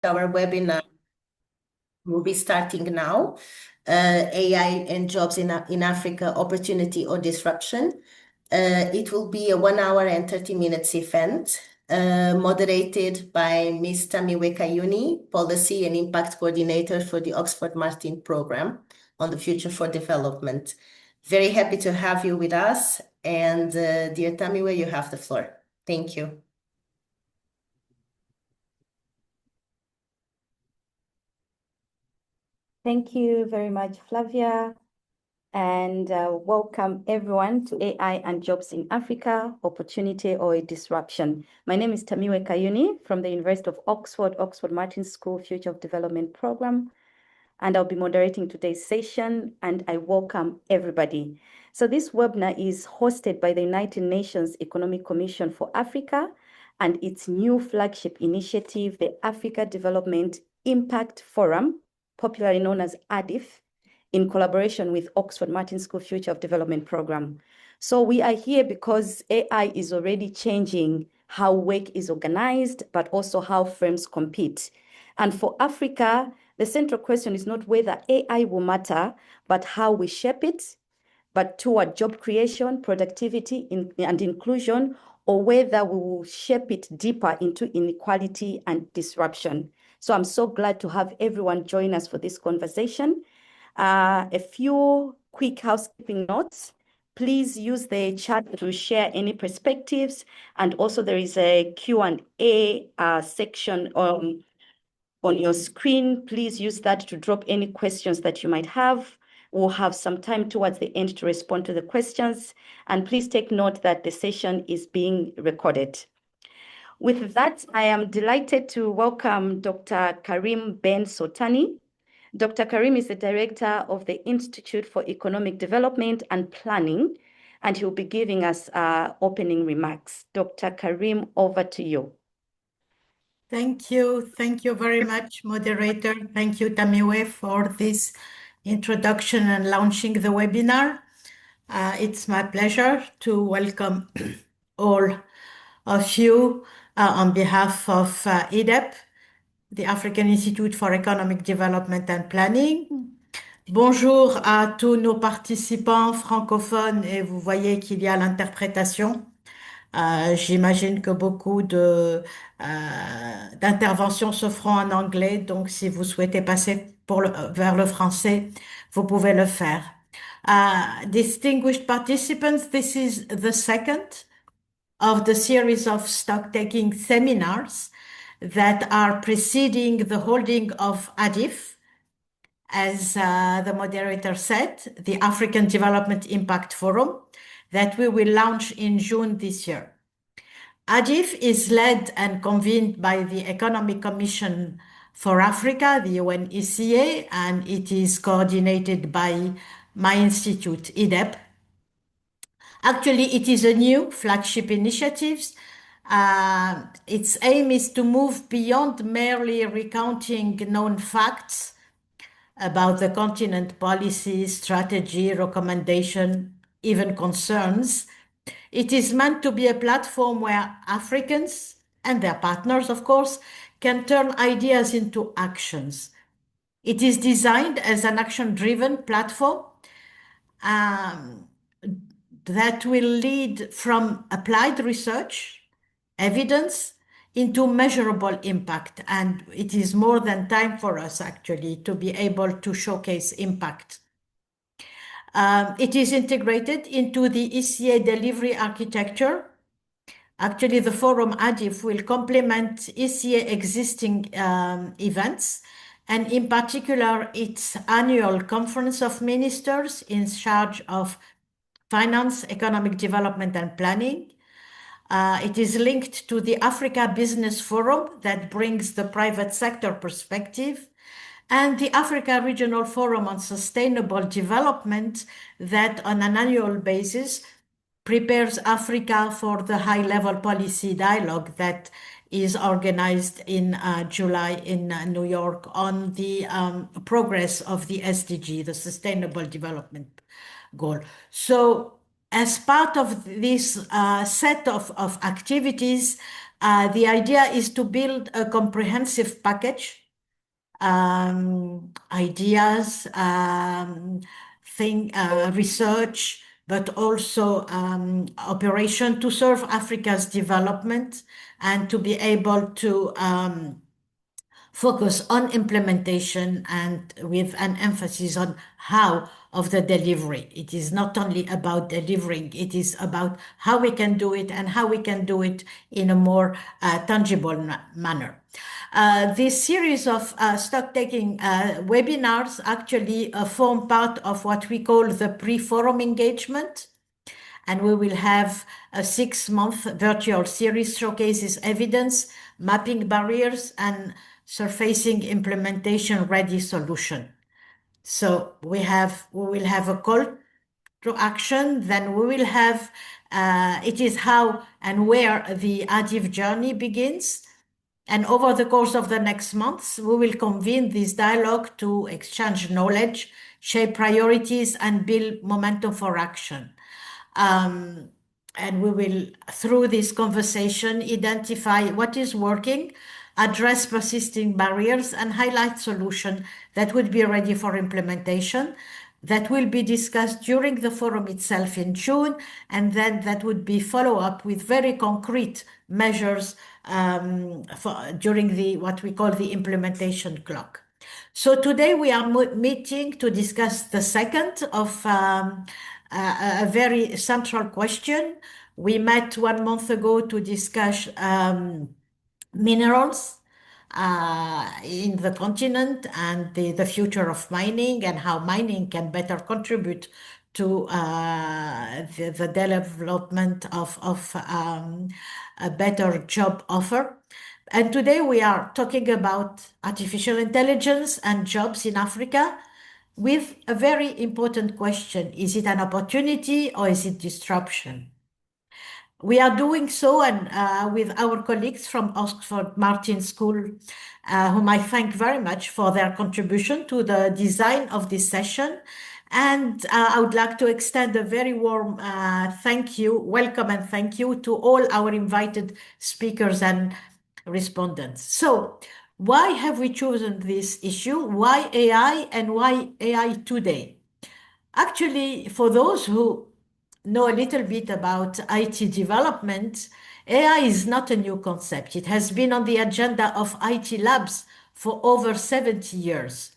Our webinar will be starting now. AI and jobs in Africa, opportunity or disruption. It will be a 1 hour and 30 minutes event, moderated by Ms. Tamiwe Kayuni, Policy and Impact Coordinator for the Oxford Martin Program on the Future for Development. Very happy to have you with us. And dear Tamiwe, you have the floor. Thank you. Thank you very much, Flavia, and welcome everyone to AI and Jobs in Africa, Opportunity or a Disruption. My name is Tamiwe Kayuni from the University of Oxford, Oxford Martin School Future of Development Program, and I'll be moderating today's session, and I welcome everybody. So this webinar is hosted by the United Nations Economic Commission for Africa and its new flagship initiative, the Africa Development Impact Forum, popularly known as ADIF, in collaboration with Oxford Martin School Future of Development Program. So we are here because AI is already changing how work is organized, but also how firms compete. And for Africa, the central question is not whether AI will matter, but how we shape it, but toward job creation, productivity, and inclusion, or whether we will shape it deeper into inequality and disruption. So I'm so glad to have everyone join us for this conversation. A few quick housekeeping notes. Please use the chat to share any perspectives. And also there is a Q&A section on your screen. Please use that to drop any questions that you might have. We'll have some time towards the end to respond to the questions. And please take note that the session is being recorded. With that, I am delighted to welcome Dr. Karima Ben Soltane. Dr. Karima is the director of the Institute for Economic Development and Planning, and he'll be giving us opening remarks. Dr. Karima, over to you. Thank you. Thank you very much, moderator. Thank you, Tamiwe, for this introduction and launching the webinar. It's my pleasure to welcome all of you on behalf of IDEP, the African Institute for Economic Development and Planning. Bonjour à tous nos participants francophones, et vous voyez qu'il y a l'interprétation. J'imagine que beaucoup d'interventions se feront en anglais, donc si vous souhaitez passer vers le français, vous pouvez le faire. Distinguished participants, this is the second of the series of stock-taking seminars that are preceding the holding of ADIF, as the moderator said, the African Development Impact Forum, that we will launch in June this year. ADIF is led and convened by the Economic Commission for Africa, the UNECA, and it is coordinated by my institute, IDEP. Actually, it is a new flagship initiative. Its aim is to move beyond merely recounting known facts about the continent, policy, strategy, recommendation, even concerns. It is meant to be a platform where Africans and their partners, of course, can turn ideas into actions. It is designed as an action-driven platform that will lead from applied research, evidence, into measurable impact. And it is more than time for us, actually, to be able to showcase impact. It is integrated into the ECA delivery architecture. Actually, the forum ADIF will complement ECA existing events, and in particular, its annual Conference of Ministers in charge of finance, economic development, and planning. It is linked to the Africa Business Forum that brings the private sector perspective, and the Africa Regional Forum on Sustainable Development that on an annual basis prepares Africa for the high-level policy dialogue that is organized in July in New York on the progress of the SDG, the Sustainable Development Goal. So as part of this set of activities, The idea is to build a comprehensive package, ideas, research, but also operation to serve Africa's development and to be able to focus on implementation and with an emphasis on how of the delivery. It is not only about delivering, it is about how we can do it and how we can do it in a more tangible manner. This series of stock-taking webinars actually form part of what we call the pre-forum engagement. And we will have a 6-month virtual series showcases evidence, mapping barriers, and surfacing implementation-ready solution. So we will have a call to action, then we will have it is how and where the ADIF journey begins. And over the course of the next months, we will convene this dialogue to exchange knowledge, shape priorities, and build momentum for action. And we will, through this conversation, identify what is working, address persisting barriers, and highlight solutions that would be ready for implementation, that will be discussed during the forum itself in June, and then that would be follow up with very concrete measures during what we call the implementation clock. So today we are meeting to discuss the second of a very central question. We met 1 month ago to discuss minerals in the continent and the future of mining and how mining can better contribute to the development of a better job offer. And today we are talking about artificial intelligence and jobs in Africa with a very important question. Is it an opportunity or is it disruption? We are doing so and with our colleagues from Oxford Martin School, whom I thank very much for their contribution to the design of this session. And I would like to extend a very warm welcome and thank you to all our invited speakers and respondents. So why have we chosen this issue? Why AI and why AI today? Actually, for those who know a little bit about IT development, AI is not a new concept. It has been on the agenda of IT labs for over 70 years.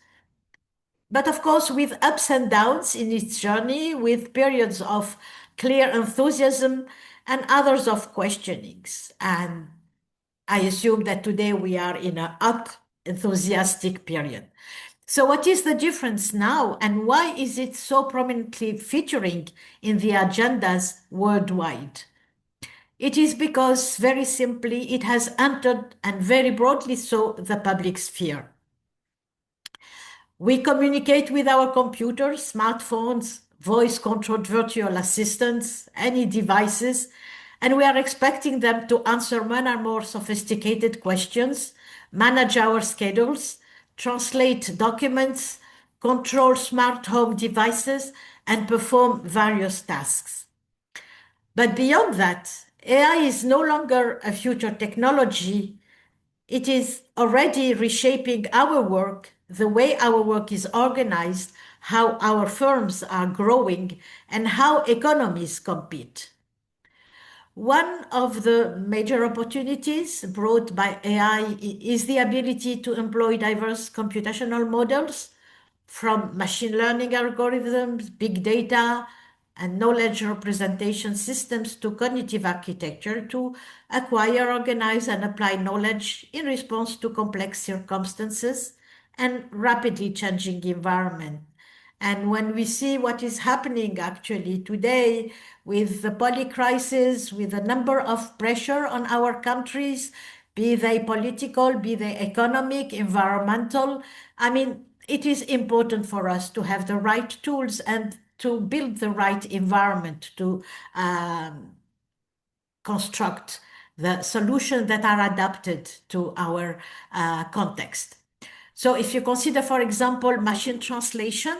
But of course, with ups and downs in its journey, with periods of clear enthusiasm and others of questionings. And I assume that today we are in an up enthusiastic period. So what is the difference now and why is it so prominently featuring in the agendas worldwide? It is because, very simply, it has entered, and very broadly so, the public sphere. We communicate with our computers, smartphones, voice-controlled virtual assistants, any devices, and we are expecting them to answer more and more sophisticated questions, manage our schedules, translate documents, control smart home devices, and perform various tasks. But beyond that, AI is no longer a future technology. It is already reshaping our work, the way our work is organized, how our firms are growing, and how economies compete. One of the major opportunities brought by AI is the ability to employ diverse computational models, from machine learning algorithms, big data, and knowledge representation systems to cognitive architecture to acquire, organize, and apply knowledge in response to complex circumstances and rapidly changing environment. And when we see what is happening actually today with the poly crisis, with a number of pressure on our countries, be they political, be they economic, environmental, I mean, it is important for us to have the right tools and to build the right environment to construct the solutions that are adapted to our context. So if you consider, for example, machine translation,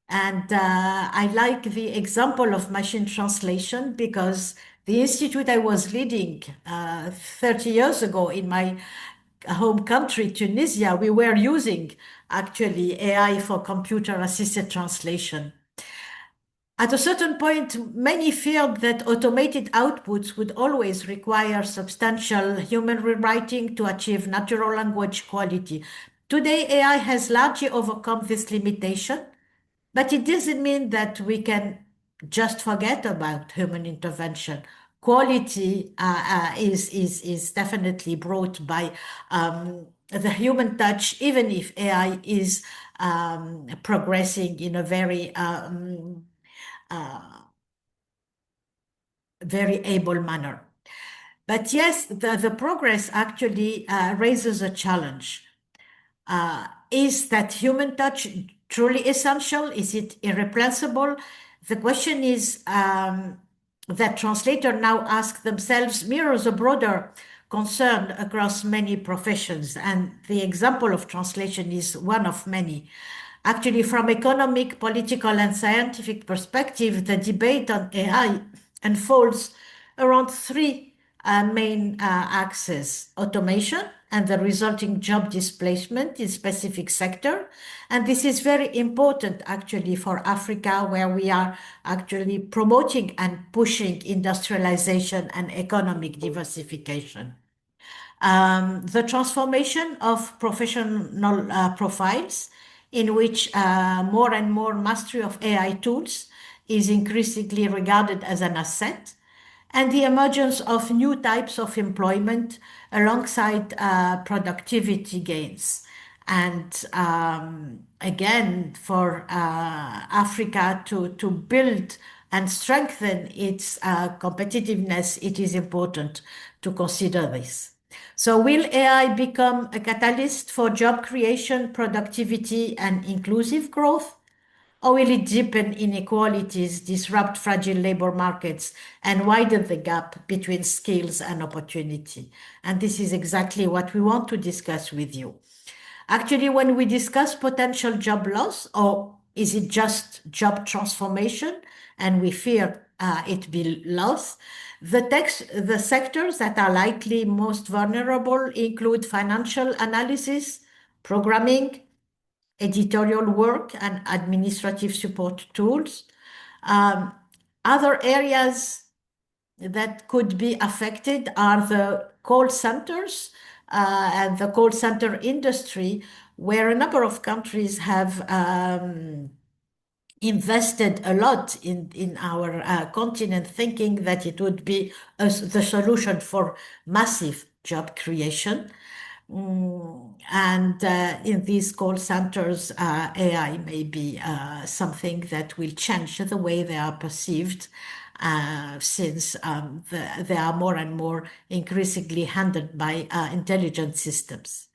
and I like the example of machine translation because The institute I was leading 30 years ago in my home country, Tunisia, we were using actually AI for computer-assisted translation. At a certain point, many feared that automated outputs would always require substantial human rewriting to achieve natural language quality. Today, AI has largely overcome this limitation, but it doesn't mean that we can just forget about human intervention. Quality is definitely brought by the human touch, even if AI is progressing in a very able manner. But yes, the progress actually raises a challenge. Is that human touch truly essential? Is it irreplaceable? The question is that translators now ask themselves mirrors a broader concern across many professions. And the example of translation is one of many. Actually, from economic, political, and scientific perspective, the debate on AI unfolds around three main axes: automation and the resulting job displacement in specific sector. And this is very important actually for Africa, where we are actually promoting and pushing industrialization and economic diversification. The transformation of professional profiles, in which more and more mastery of AI tools is increasingly regarded as an asset, and the emergence of new types of employment alongside productivity gains. And again, for Africa to build and strengthen its competitiveness, it is important to consider this. So will AI become a catalyst for job creation, productivity, and inclusive growth? Or will it deepen inequalities, disrupt fragile labor markets, and widen the gap between skills and opportunity? And this is exactly what we want to discuss with you. Actually, when we discuss potential job loss, or is it just job transformation, and we fear it be loss, the sectors that are likely most vulnerable include financial analysis, programming, editorial work, and administrative support tools. Other areas that could be affected are the call centers and the call center industry, where a number of countries have invested a lot in our continent, thinking that it would be the solution for massive job creation. And in these call centers, AI may be something that will change the way they are perceived, since they are more and more increasingly handled by intelligent systems.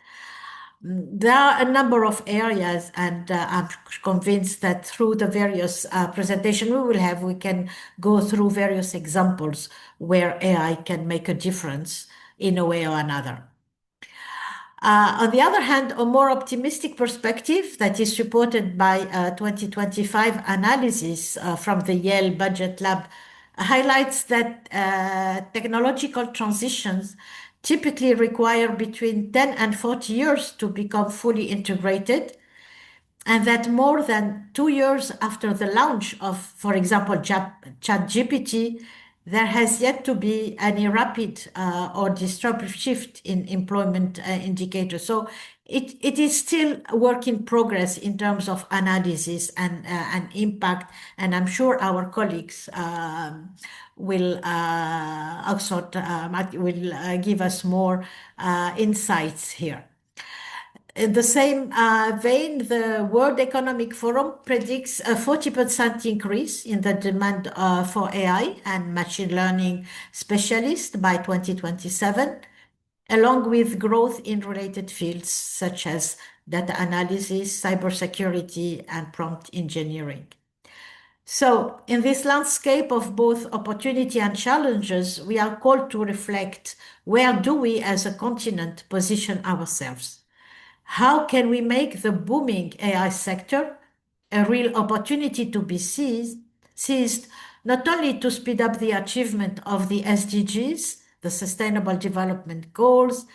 There are a number of areas, and I'm convinced that through the various presentations we will have, we can go through various examples where AI can make a difference in a way or another. On the other hand, a more optimistic perspective that is supported by 2025 analysis from the Yale Budget Lab highlights that technological transitions typically require between 10 and 40 years to become fully integrated, and that more than 2 years after the launch of, for example, ChatGPT, there has yet to be any rapid or disruptive shift in employment indicators. So it is still a work in progress in terms of analysis and impact, and I'm sure our colleagues will also will give us more insights here. In the same vein, the World Economic Forum predicts a 40% increase in the demand for AI and machine learning specialists by 2027, along with growth in related fields such as data analysis, cybersecurity, and prompt engineering. So, in this landscape of both opportunity and challenges, we are called to reflect: where do we as a continent position ourselves? How can we make the booming AI sector a real opportunity to be seized not only to speed up the achievement of the SDGs, the Sustainable Development Goals,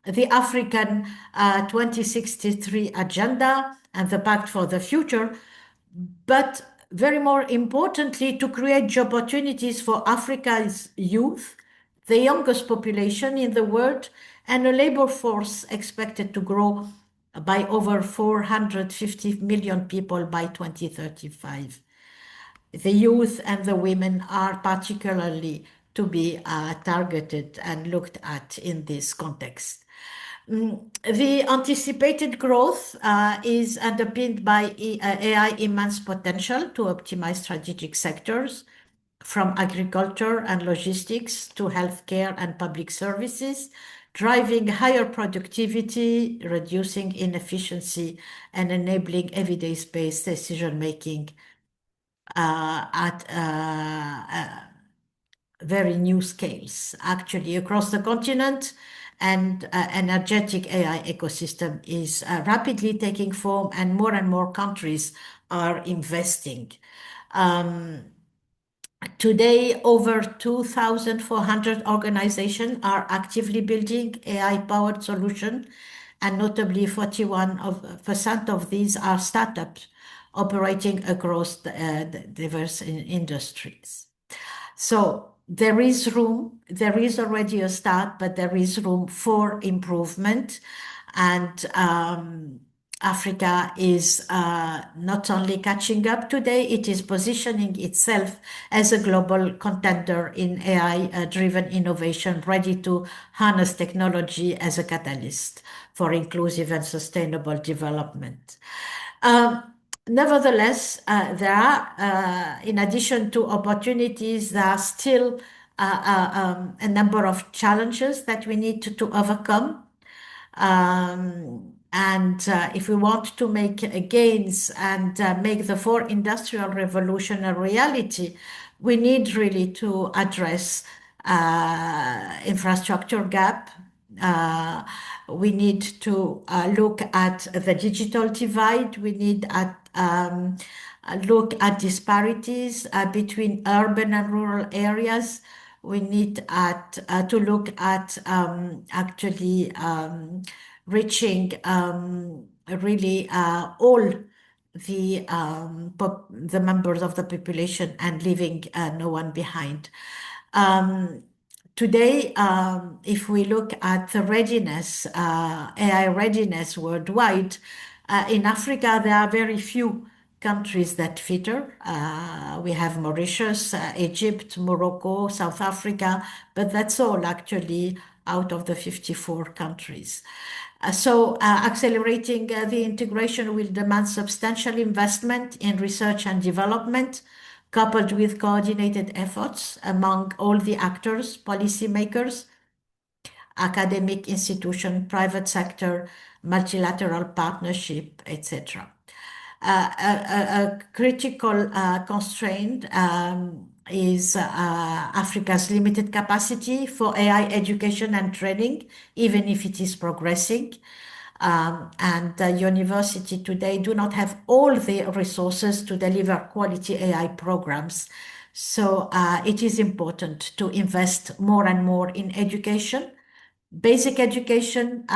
the African 2063 Agenda, and the Pact for the Future, but very more importantly, to create job opportunities for Africa's youth, the youngest population in the world, and a labor force expected to grow by over 450 million people by 2035. The youth and the women are particularly to be targeted and looked at in this context. The anticipated growth is underpinned by AI immense potential to optimize strategic sectors, from agriculture and logistics to healthcare and public services, driving higher productivity, reducing inefficiency, and enabling evidence-based decision-making at very new scales, actually, across the continent. And energetic AI ecosystem is rapidly taking form, and more countries are investing. Today, over 2,400 organizations are actively building AI-powered solutions, and notably 41% of these are startups operating across diverse industries. So there is room, there is already a start, but there is room for improvement. And Africa is not only catching up today, it is positioning itself as a global contender in AI-driven innovation, ready to harness technology as a catalyst for inclusive and sustainable development. Nevertheless, there are, in addition to opportunities, there are still a number of challenges that we need to overcome. If we want to make gains and make the fourth industrial revolution a reality, we need really to address infrastructure gap. We need to look at the digital divide. We need look at disparities between urban and rural areas. We need to look at actually reaching really all the members of the population and leaving no one behind. Today, if we look at the readiness, AI readiness worldwide, in Africa, there are very few countries that feature. We have Mauritius, Egypt, Morocco, South Africa, but that's all actually out of the 54 countries. So accelerating the integration will demand substantial investment in research and development, coupled with coordinated efforts among all the actors, policymakers, academic institution, private sector, multilateral partnership, etc. A critical constraint is Africa's limited capacity for AI education and training, even if it is progressing. And the university today do not have all the resources to deliver quality AI programs. So it is important to invest more and more in education, basic education,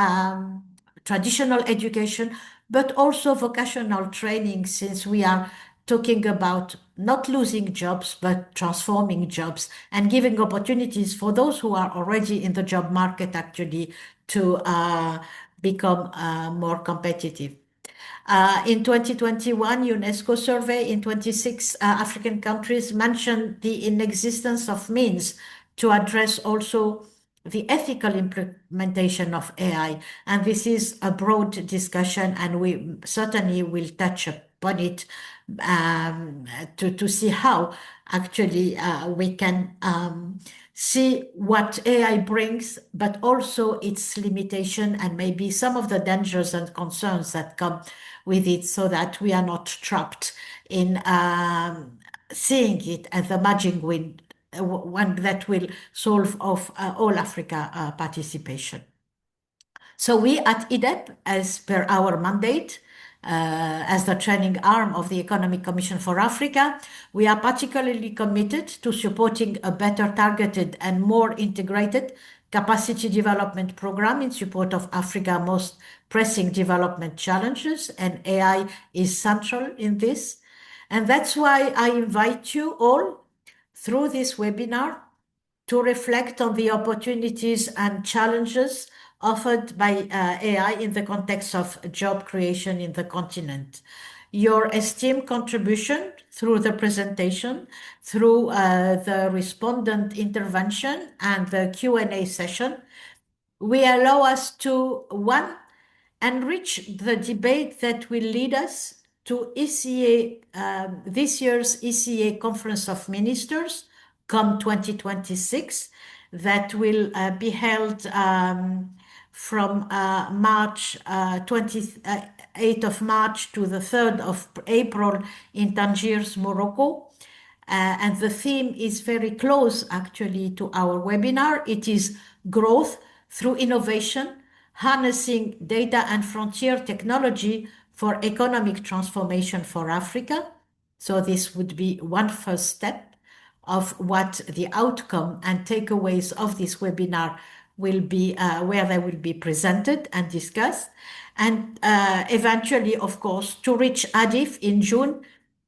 traditional education, but also vocational training, since we are talking about not losing jobs, but transforming jobs and giving opportunities for those who are already in the job market actually to become more competitive. In 2021, UNESCO survey in 26 African countries mentioned the inexistence of means to address also the ethical implementation of AI. And this is a broad discussion, and we certainly will touch upon it to see how actually we can see what AI brings, but also its limitation and maybe some of the dangers and concerns that come with it, so that we are not trapped in seeing it as the magic one that will solve of all Africa participation. So we at IDEP, as per our mandate, as the training arm of the Economic Commission for Africa. We are particularly committed to supporting a better targeted and more integrated capacity development program in support of Africa's most pressing development challenges, and AI is central in this. And that's why I invite you all through this webinar to reflect on the opportunities and challenges offered by AI in the context of job creation in the continent. Your esteemed contribution through the presentation, through the respondent intervention and the Q&A session, will allow us to, one, enrich the debate that will lead us to ECA, this year's ECA Conference of Ministers, come 2026, that will be held from March 28th of March to the 3rd of April in Tangiers, Morocco. And the theme is very close actually to our webinar. It is growth through innovation, harnessing data and frontier technology for economic transformation for Africa. So this would be one first step of what the outcome and takeaways of this webinar will be, where they will be presented and discussed. And eventually, of course, to reach ADIF in June,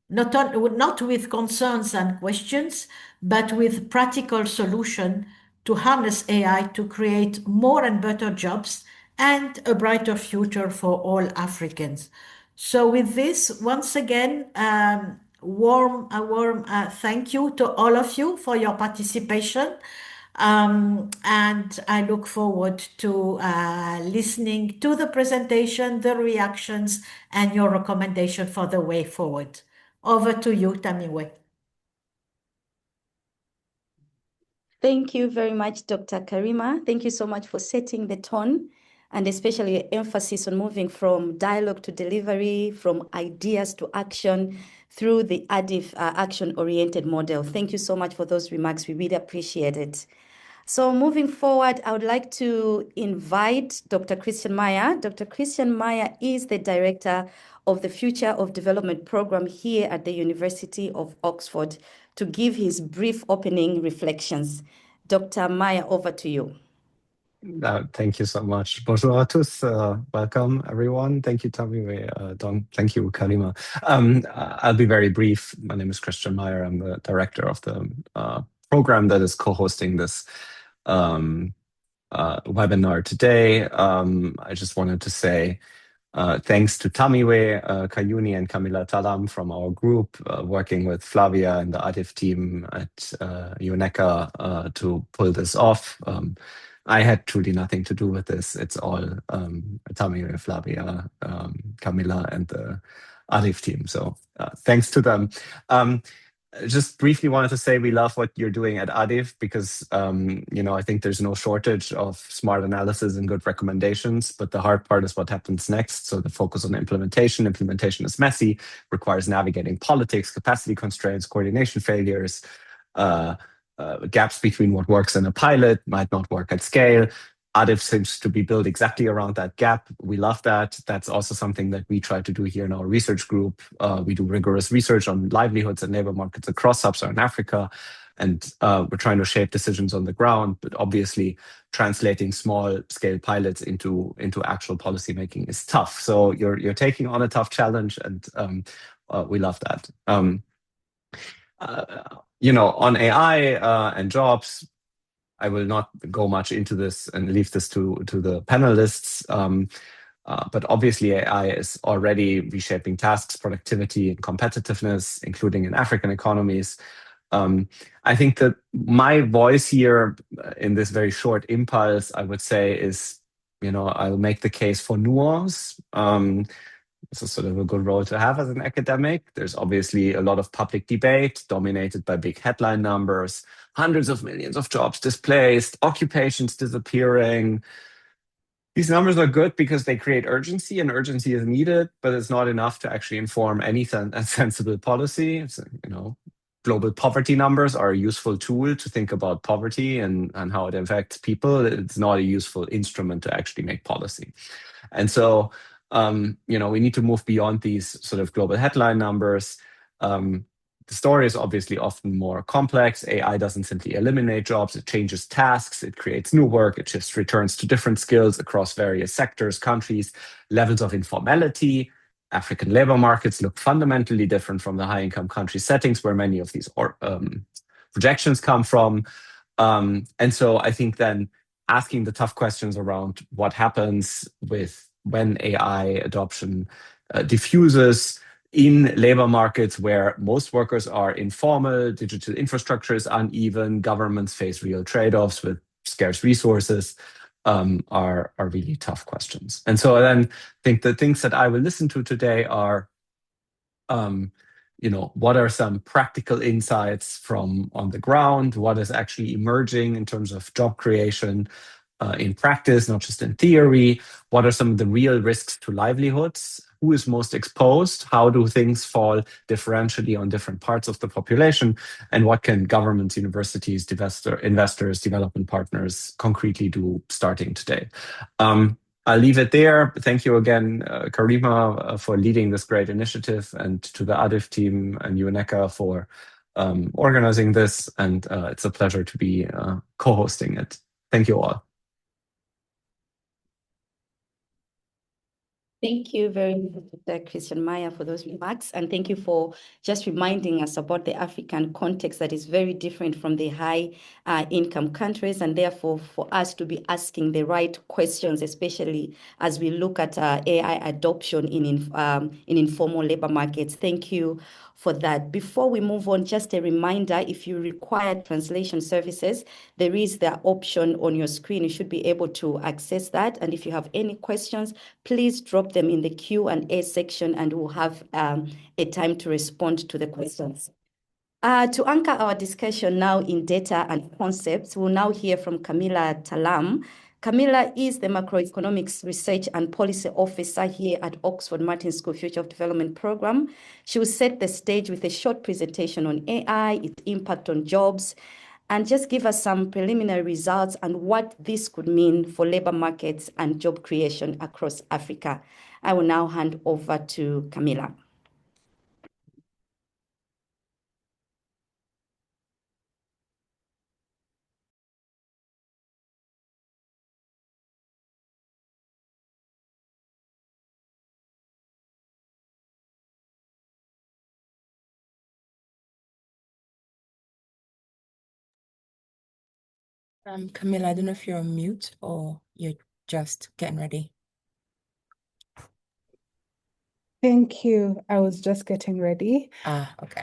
not with concerns and questions, but with practical solution to harness AI to create more and better jobs and a brighter future for all Africans. So with this, once again, a warm thank you to all of you for your participation. And I look forward to listening to the presentation, the reactions, and your recommendation for the way forward. Over to you, Tamiwe. Thank you very much, Dr. Karima. Thank you so much for setting the tone, and especially your emphasis on moving from dialogue to delivery, from ideas to action through the ADIF action-oriented model. Thank you so much for those remarks. We really appreciate it. So moving forward, I would like to invite Dr. Christian Meyer. Dr. Christian Meyer is the Director of the Future of Development Program here at the University of Oxford to give his brief opening reflections. Dr. Meyer, over to you. Thank you so much. Bonjour à tous. Welcome, everyone. Thank you, Tamiwe. Thank you, Karima. I'll be very brief. My name is Christian Meyer. I'm the director of the program that is co-hosting this webinar today. I just wanted to say thanks to Tamiwe Kayuni and Camila Talam from our group, working with Flavia and the ADIF team at UNECA to pull this off. I had truly nothing to do with this. It's all Tamiwe, Flavia, Camila, and the ADIF team. So thanks to them. Just briefly wanted to say we love what you're doing at ADIF because, I think there's no shortage of smart analysis and good recommendations, but the hard part is what happens next. So the focus on implementation. Implementation is messy, requires navigating politics, capacity constraints, coordination failures, gaps between what works in a pilot might not work at scale. ADIF seems to be built exactly around that gap. We love that. That's also something that we try to do here in our research group. We do rigorous research on livelihoods and labor markets across sub-Saharan Africa. And we're trying to shape decisions on the ground, but obviously translating small-scale pilots into actual policymaking is tough. So you're taking on a tough challenge, and we love that. On AI and jobs, I will not go much into this and leave this to the panelists. But obviously, AI is already reshaping tasks, productivity, and competitiveness, including in African economies. I think that my voice here in this very short impulse, I would say, is, I'll make the case for nuance. This is sort of a good role to have as an academic. There's obviously a lot of public debate dominated by big headline numbers, hundreds of millions of jobs displaced, occupations disappearing. These numbers are good because they create urgency, and urgency is needed, but it's not enough to actually inform any sensible policy. Global poverty numbers are a useful tool to think about poverty and how it affects people. It's not a useful instrument to actually make policy. And so we need to move beyond these sort of global headline numbers. The story is obviously often more complex. AI doesn't simply eliminate jobs, it changes tasks, it creates new work, it shifts returns to different skills across various sectors, countries, levels of informality. African labor markets look fundamentally different from the high-income country settings where many of these projections come from. And so I think then asking the tough questions around what happens when AI adoption diffuses in labor markets where most workers are informal, digital infrastructure is uneven, governments face real trade-offs with scarce resources, are really tough questions. And so then I think the things that I will listen to today are, what are some practical insights from on the ground? What is actually emerging in terms of job creation in practice, not just in theory? What are some of the real risks to livelihoods? Who is most exposed? How do things fall differentially on different parts of the population? And what can governments, universities, investors, development partners concretely do starting today? I'll leave it there. Thank you again, Karima, for leading this great initiative, and to the ADIF team and UNECA for organizing this. And it's a pleasure to be co-hosting it. Thank you all. Thank you very much, Dr. Christian Meyer, for those remarks. And thank you for just reminding us about the African context that is very different from the high income countries, and therefore for us to be asking the right questions, especially as we look at AI adoption in informal labor markets. Thank you for that. Before we move on, just a reminder, if you require translation services, there is the option on your screen. You should be able to access that. And if you have any questions, please drop them in the Q&A section and we'll have a time to respond to the questions. To anchor our discussion now in data and concepts, we'll now hear from Kamila Talam. Kamila is the Macroeconomics Research and Policy Officer here at Oxford Martin School Future of Development Program. She will set the stage with a short presentation on AI, its impact on jobs, and just give us some preliminary results and what this could mean for labor markets and job creation across Africa. I will now hand over to Kamila. Camilla, I don't know if you're on mute or you're just getting ready. Thank you. I was just getting ready. Okay.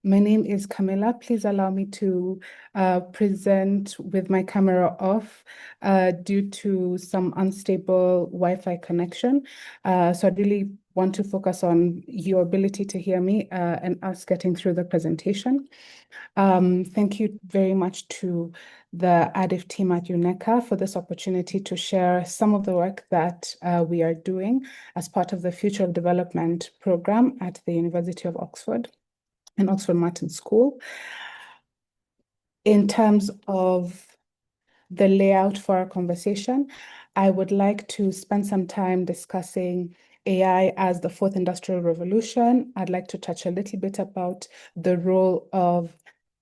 My name is Camilla. Please allow me to present with my camera off due to some unstable Wi-Fi connection. So I really want to focus on your ability to hear me and us getting through the presentation. Thank you very much to the ADIF team at UNECA for this opportunity to share some of the work that we are doing as part of the Future of Development program at the University of Oxford and Oxford Martin School. In terms of the layout for our conversation, I would like to spend some time discussing AI as the fourth industrial revolution. I'd like to touch a little bit about the role of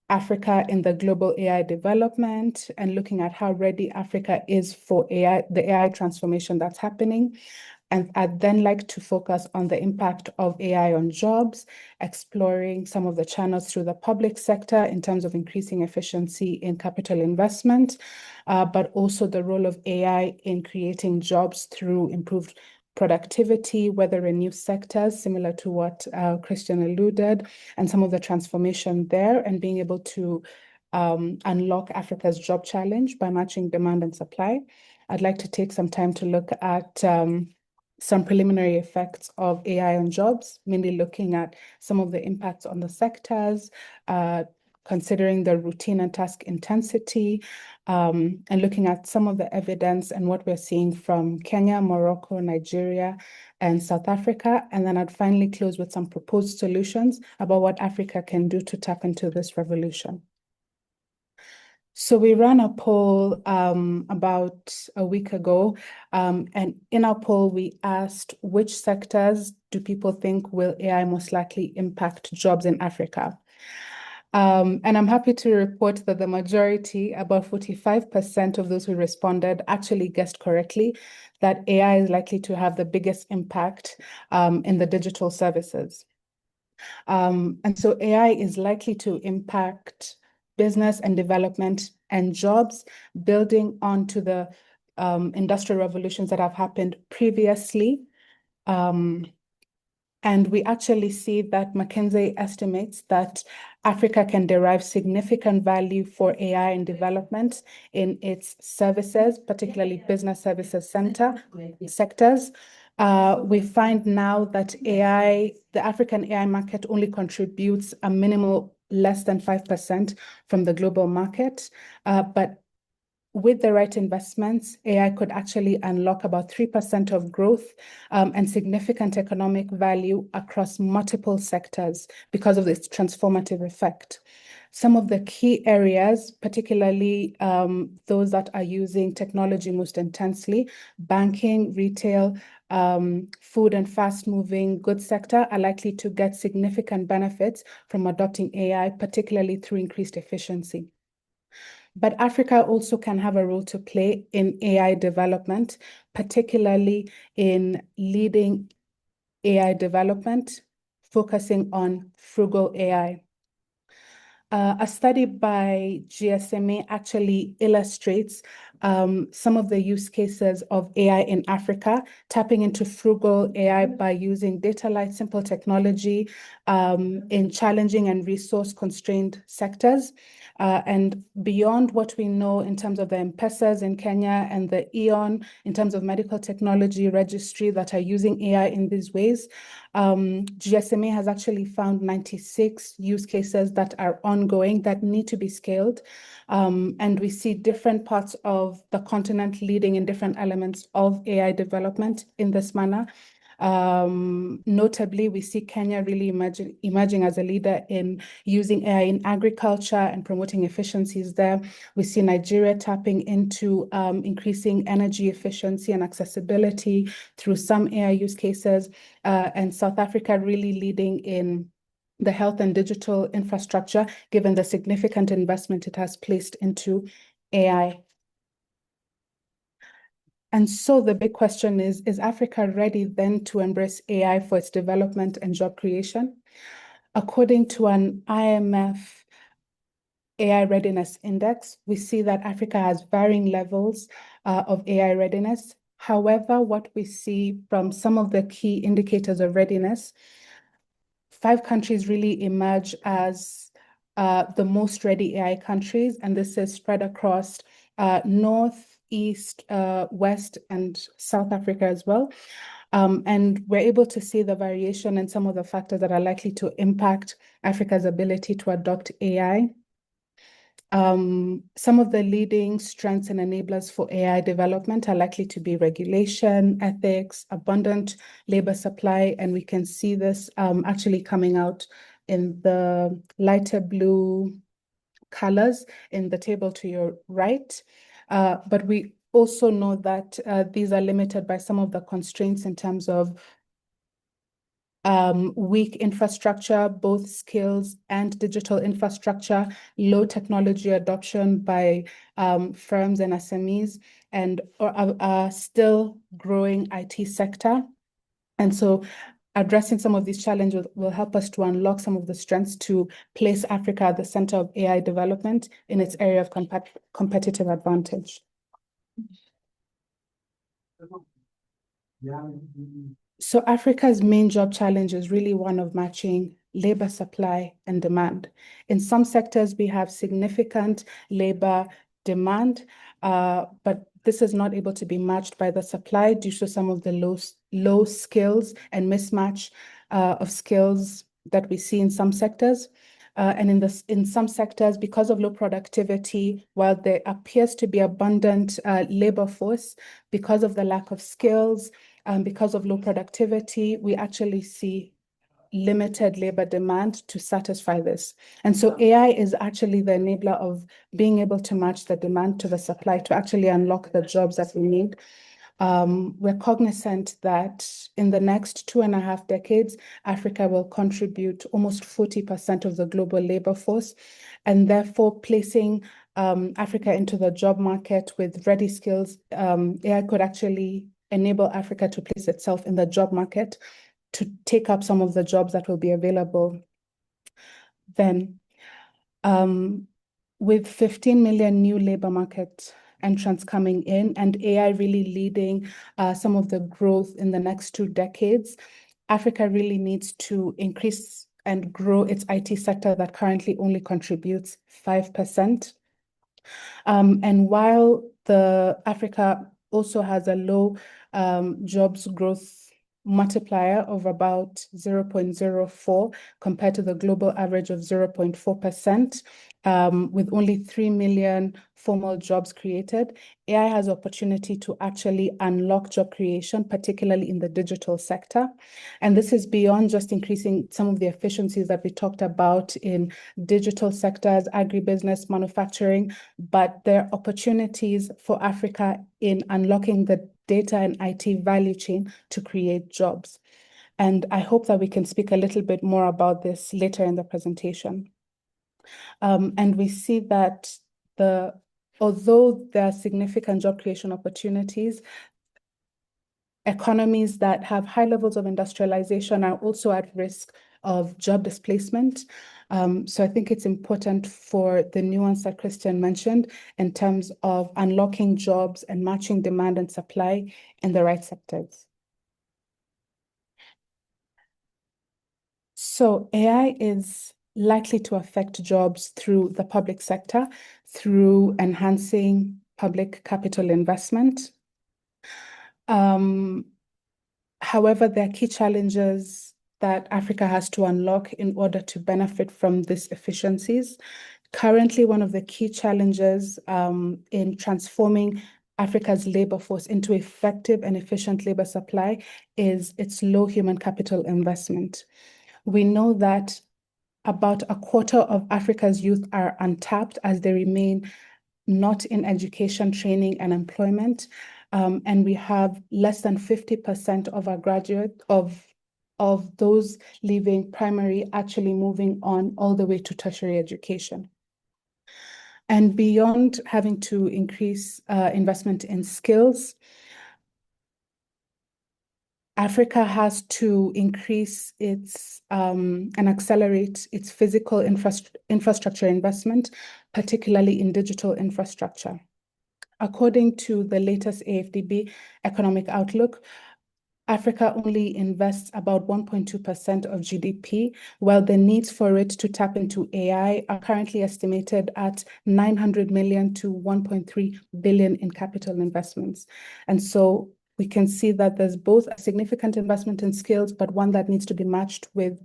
Africa in the global AI development and looking at how ready Africa is for AI, the AI transformation that's happening. And I'd then like to focus on the impact of AI on jobs, exploring some of the channels through the public sector in terms of increasing efficiency in capital investment, but also the role of AI in creating jobs through improved productivity, whether in new sectors, similar to what Christian alluded, and some of the transformation there, and being able to unlock Africa's job challenge by matching demand and supply. I'd like to take some time to look at some preliminary effects of AI on jobs, mainly looking at some of the impacts on the sectors, considering the routine and task intensity, and looking at some of the evidence and what we're seeing from Kenya, Morocco, Nigeria, and South Africa. And then I'd finally close with some proposed solutions about what Africa can do to tap into this revolution. So we ran a poll about a week ago, and in our poll, we asked which sectors do people think will AI most likely impact jobs in Africa? And I'm happy to report that the majority, about 45% of those who responded, actually guessed correctly that AI is likely to have the biggest impact in the digital services. And so AI is likely to impact business and development and jobs, building onto the industrial revolutions that have happened previously. And we actually see that McKinsey estimates that Africa can derive significant value for AI and development in its services, particularly business services sectors. We find now that AI, the African AI market only contributes a minimal less than 5% from the global market, but with the right investments, AI could actually unlock about 3% of growth and significant economic value across multiple sectors because of its transformative effect. Some of the key areas, particularly those that are using technology most intensely, banking, retail, food and fast-moving goods sector are likely to get significant benefits from adopting AI, particularly through increased efficiency. But Africa also can have a role to play in AI development, particularly in leading AI development, focusing on frugal AI. A study by GSMA actually illustrates some of the use cases of AI in Africa, tapping into frugal AI by using data-light simple technology in challenging and resource-constrained sectors. And beyond what we know in terms of the M-Pesas in Kenya and the EON in terms of medical technology registry that are using AI in these ways, GSMA has actually found 96 use cases that are ongoing that need to be scaled. And we see different parts of the continent leading in different elements of AI development in this manner. Notably, we see Kenya really emerging as a leader in using AI in agriculture and promoting efficiencies there. We see Nigeria tapping into increasing energy efficiency and accessibility through some AI use cases, and South Africa really leading in the health and digital infrastructure, given the significant investment it has placed into AI. And so the big question is Africa ready then to embrace AI for its development and job creation? According to an IMF AI Readiness Index, we see that Africa has varying levels of AI readiness. However, what we see from some of the key indicators of readiness, 5 countries really emerge as the most ready AI countries, and this is spread across North, East, West, and South Africa as well. And we're able to see the variation in some of the factors that are likely to impact Africa's ability to adopt AI. Some of the leading strengths and enablers for AI development are likely to be regulation, ethics, abundant labor supply, and we can see this actually coming out in the lighter blue colors in the table to your right. But we also know that these are limited by some of the constraints in terms of weak infrastructure, both skills and digital infrastructure, low technology adoption by firms and SMEs, and a still growing IT sector. And so addressing some of these challenges will help us to unlock some of the strengths to place Africa at the center of AI development in its area of competitive advantage. So Africa's main job challenge is really one of matching labor supply and demand. In some sectors, we have significant labor demand, but this is not able to be matched by the supply due to some of the low skills and mismatch of skills that we see in some sectors. And in some sectors, because of low productivity, while there appears to be abundant labor force, because of the lack of skills, because of low productivity, we actually see limited labor demand to satisfy this. And so AI is actually the enabler of being able to match the demand to the supply to actually unlock the jobs that we need. We're cognizant that in the next 2.5 decades, Africa will contribute almost 40% of the global labor force, and therefore placing Africa into the job market with ready skills. AI could actually enable Africa to place itself in the job market to take up some of the jobs that will be available then. With 15 million new labor market entrants coming in and AI really leading some of the growth in the next 2 decades, Africa really needs to increase and grow its IT sector that currently only contributes 5%. And while Africa also has a low jobs growth multiplier of about 0.04 compared to the global average of 0.4%, with only 3 million formal jobs created, AI has opportunity to actually unlock job creation, particularly in the digital sector. And this is beyond just increasing some of the efficiencies that we talked about in digital sectors, agribusiness, manufacturing, but there are opportunities for Africa in unlocking the data and IT value chain to create jobs. And I hope that we can speak a little bit more about this later in the presentation. And we see that although there are significant job creation opportunities, economies that have high levels of industrialization are also at risk of job displacement. So I think it's important for the nuance that Christian mentioned in terms of unlocking jobs and matching demand and supply in the right sectors. So AI is likely to affect jobs through the public sector, through enhancing public capital investment. However, there are key challenges that Africa has to unlock in order to benefit from these efficiencies. Currently, one of the key challenges in transforming Africa's labor force into effective and efficient labor supply is its low human capital investment. We know that about a quarter of Africa's youth are untapped as they remain not in education, training, and employment. And we have less than 50% of our graduates, of those leaving primary actually moving on all the way to tertiary education. And beyond having to increase investment in skills, Africa has to increase its and accelerate its physical infrastructure investment, particularly in digital infrastructure. According to the latest AFDB economic outlook, Africa only invests about 1.2% of GDP, while the needs for it to tap into AI are currently estimated at 900 million to 1.3 billion in capital investments. And so we can see that there's both a significant investment in skills, but one that needs to be matched with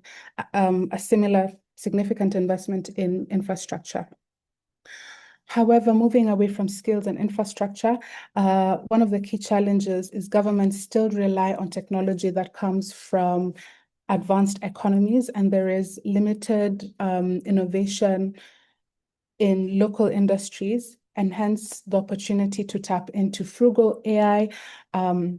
a similar significant investment in infrastructure. However, moving away from skills and infrastructure, one of the key challenges is governments still rely on technology that comes from advanced economies, and there is limited innovation in local industries, and hence the opportunity to tap into frugal AI and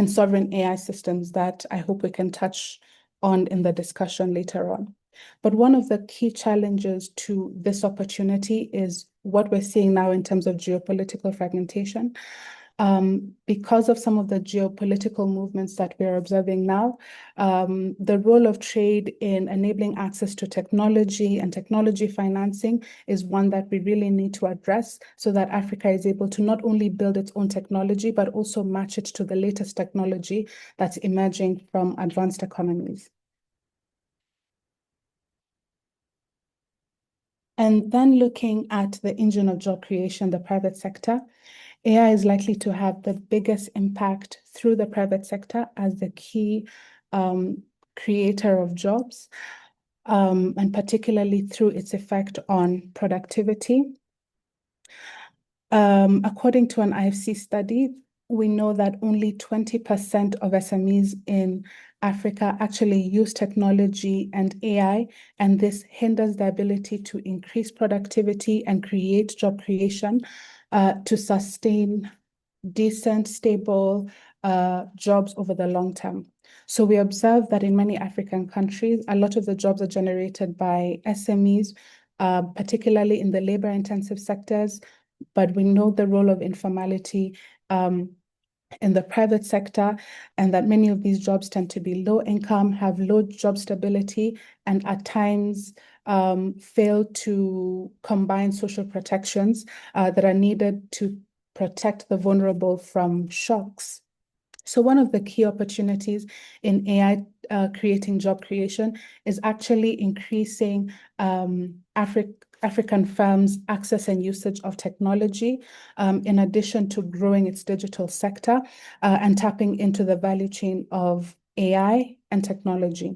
sovereign AI systems that I hope we can touch on in the discussion later on. But one of the key challenges to this opportunity is what we're seeing now in terms of geopolitical fragmentation. Because of some of the geopolitical movements that we're observing now, the role of trade in enabling access to technology and technology financing is one that we really need to address so that Africa is able to not only build its own technology, but also match it to the latest technology that's emerging from advanced economies. And then looking at the engine of job creation, the private sector, AI is likely to have the biggest impact through the private sector as the key creator of jobs, and particularly through its effect on productivity. According to an IFC study, we know that only 20% of SMEs in Africa actually use technology and AI, and this hinders the ability to increase productivity and create job creation to sustain decent, stable jobs over the long term. So we observe that in many African countries, a lot of the jobs are generated by SMEs, particularly in the labor-intensive sectors, but we know the role of informality in the private sector, and that many of these jobs tend to be low income, have low job stability, and at times fail to combine social protections that are needed to protect the vulnerable from shocks. So one of the key opportunities in AI creating job creation is actually increasing African firms' access and usage of technology, in addition to growing its digital sector and tapping into the value chain of AI and technology.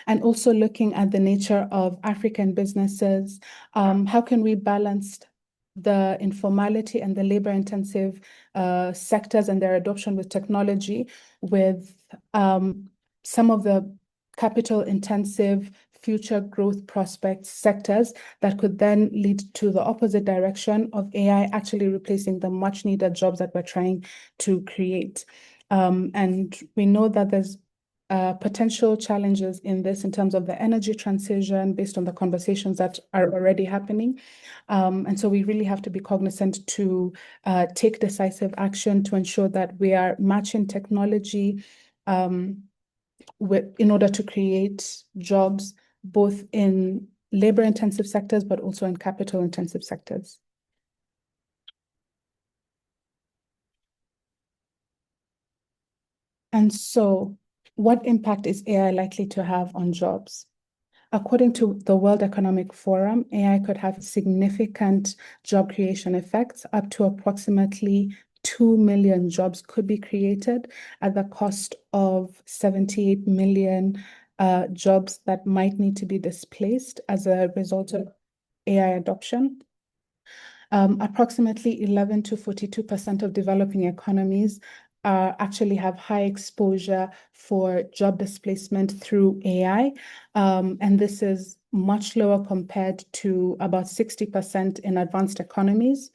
And also looking at the nature of African businesses, how can we balance the informality and the labor-intensive sectors and their adoption with technology with some of the capital-intensive future growth prospects sectors that could then lead to the opposite direction of AI actually replacing the much-needed jobs that we're trying to create. And we know that there's potential challenges in this in terms of the energy transition based on the conversations that are already happening. And so we really have to be cognizant to take decisive action to ensure that we are matching technology in order to create jobs both in labor-intensive sectors, but also in capital-intensive sectors. And so, what impact is AI likely to have on jobs? According to the World Economic Forum, AI could have significant job creation effects. Up to approximately 2 million jobs could be created at the cost of 78 million jobs that might need to be displaced as a result of AI adoption. Approximately 11 to 42% of developing economies actually have high exposure for job displacement through AI. And this is much lower compared to about 60% in advanced economies.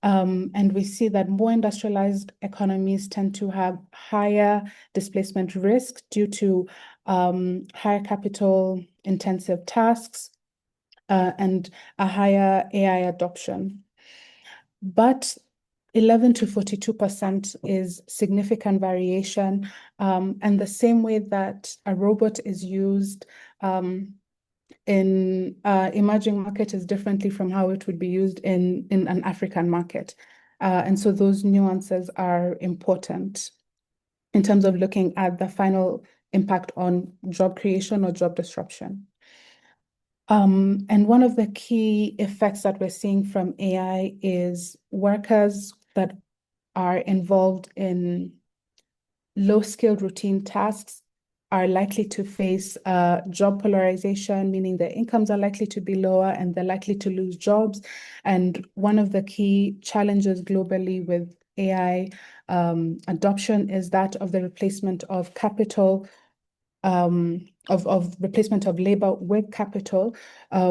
And we see that more industrialized economies tend to have higher displacement risk due to higher capital intensive tasks and a higher AI adoption. But 11 to 42% is significant variation. And the same way that a robot is used in emerging market is differently from how it would be used in an African market. And so those nuances are important in terms of looking at the final impact on job creation or job disruption. And one of the key effects that we're seeing from AI is workers that are involved in low-skilled routine tasks are likely to face job polarization, meaning their incomes are likely to be lower and they're likely to lose jobs. And one of the key challenges globally with AI adoption is that of the replacement of capital, of replacement of labor with capital,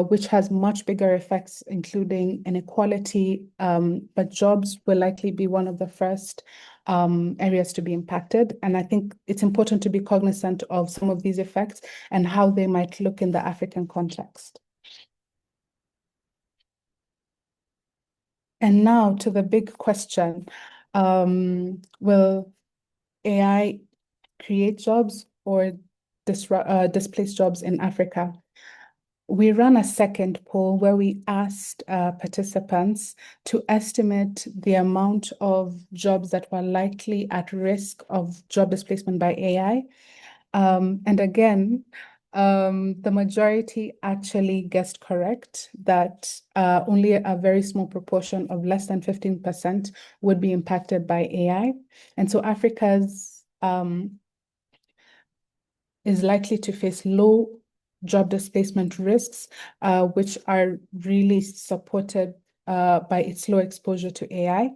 which has much bigger effects, including inequality, but jobs will likely be one of the first areas to be impacted. And I think it's important to be cognizant of some of these effects and how they might look in the African context. And now to the big question, will AI create jobs or displace jobs in Africa? We ran a second poll where we asked participants to estimate the amount of jobs that were likely at risk of job displacement by AI. And again, the majority actually guessed correct that only a very small proportion of less than 15% would be impacted by AI. And so Africa's is likely to face low job displacement risks, which are really supported by its low exposure to AI.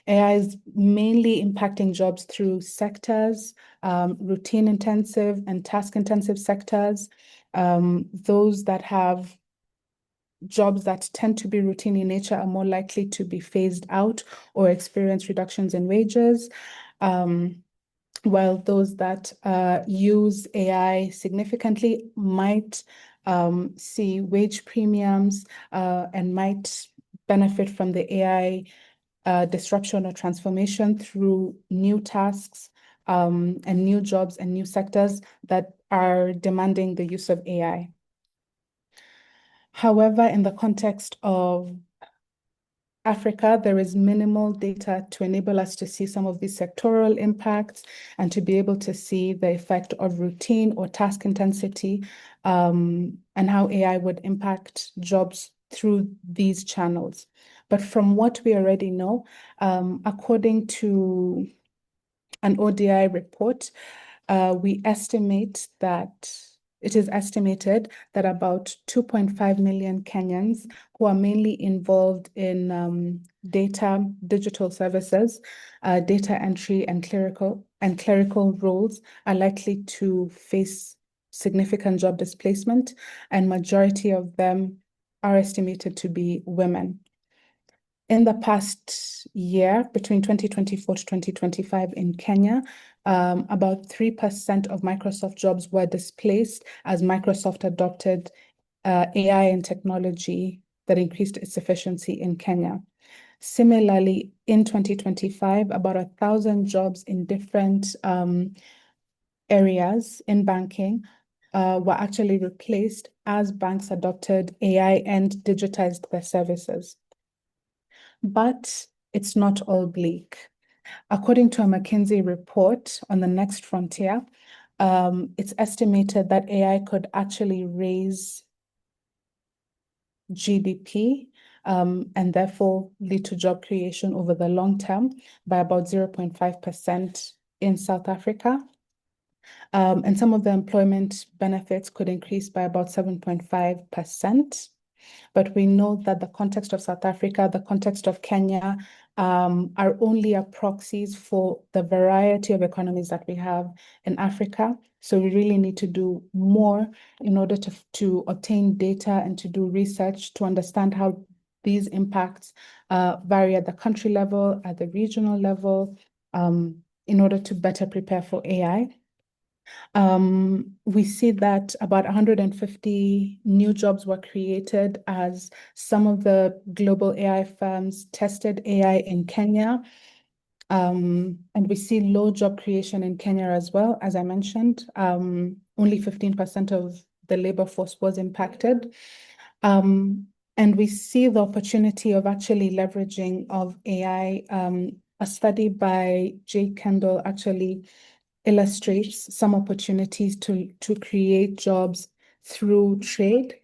AI is mainly impacting jobs through sectors, routine-intensive and task-intensive sectors, those that have jobs that tend to be routine in nature are more likely to be phased out or experience reductions in wages, while those that use AI significantly might see wage premiums and might benefit from the AI disruption or transformation through new tasks and new jobs and new sectors that are demanding the use of AI. However, in the context of Africa, there is minimal data to enable us to see some of these sectoral impacts and to be able to see the effect of routine or task intensity and how AI would impact jobs through these channels. But from what we already know, according to an ODI report, we estimate that it is estimated that about 2.5 million Kenyans who are mainly involved in digital services, data entry and clerical roles are likely to face significant job displacement, and majority of them are estimated to be women. In the past year, between 2024 to 2025 in Kenya, about 3% of Microsoft jobs were displaced as Microsoft adopted AI and technology that increased its efficiency in Kenya. Similarly, in 2025, about 1,000 jobs in different areas in banking were actually replaced as banks adopted AI and digitized their services. But it's not all bleak. According to a McKinsey report on the next frontier, it's estimated that AI could actually raise GDP and therefore lead to job creation over the long term by about 0.5% in South Africa. And some of the employment benefits could increase by about 7.5%. But we know that the context of South Africa, the context of Kenya, are only proxies for the variety of economies that we have in Africa. So we really need to do more in order to obtain data and to do research to understand how these impacts vary at the country level, at the regional level, in order to better prepare for AI. We see that about 150 new jobs were created as some of the global AI firms tested AI in Kenya. And we see low job creation in Kenya as well, as I mentioned. Only 15% of the labor force was impacted. And we see the opportunity of actually leveraging of AI. A study by Jay Kendall actually illustrates some opportunities to create jobs through trade.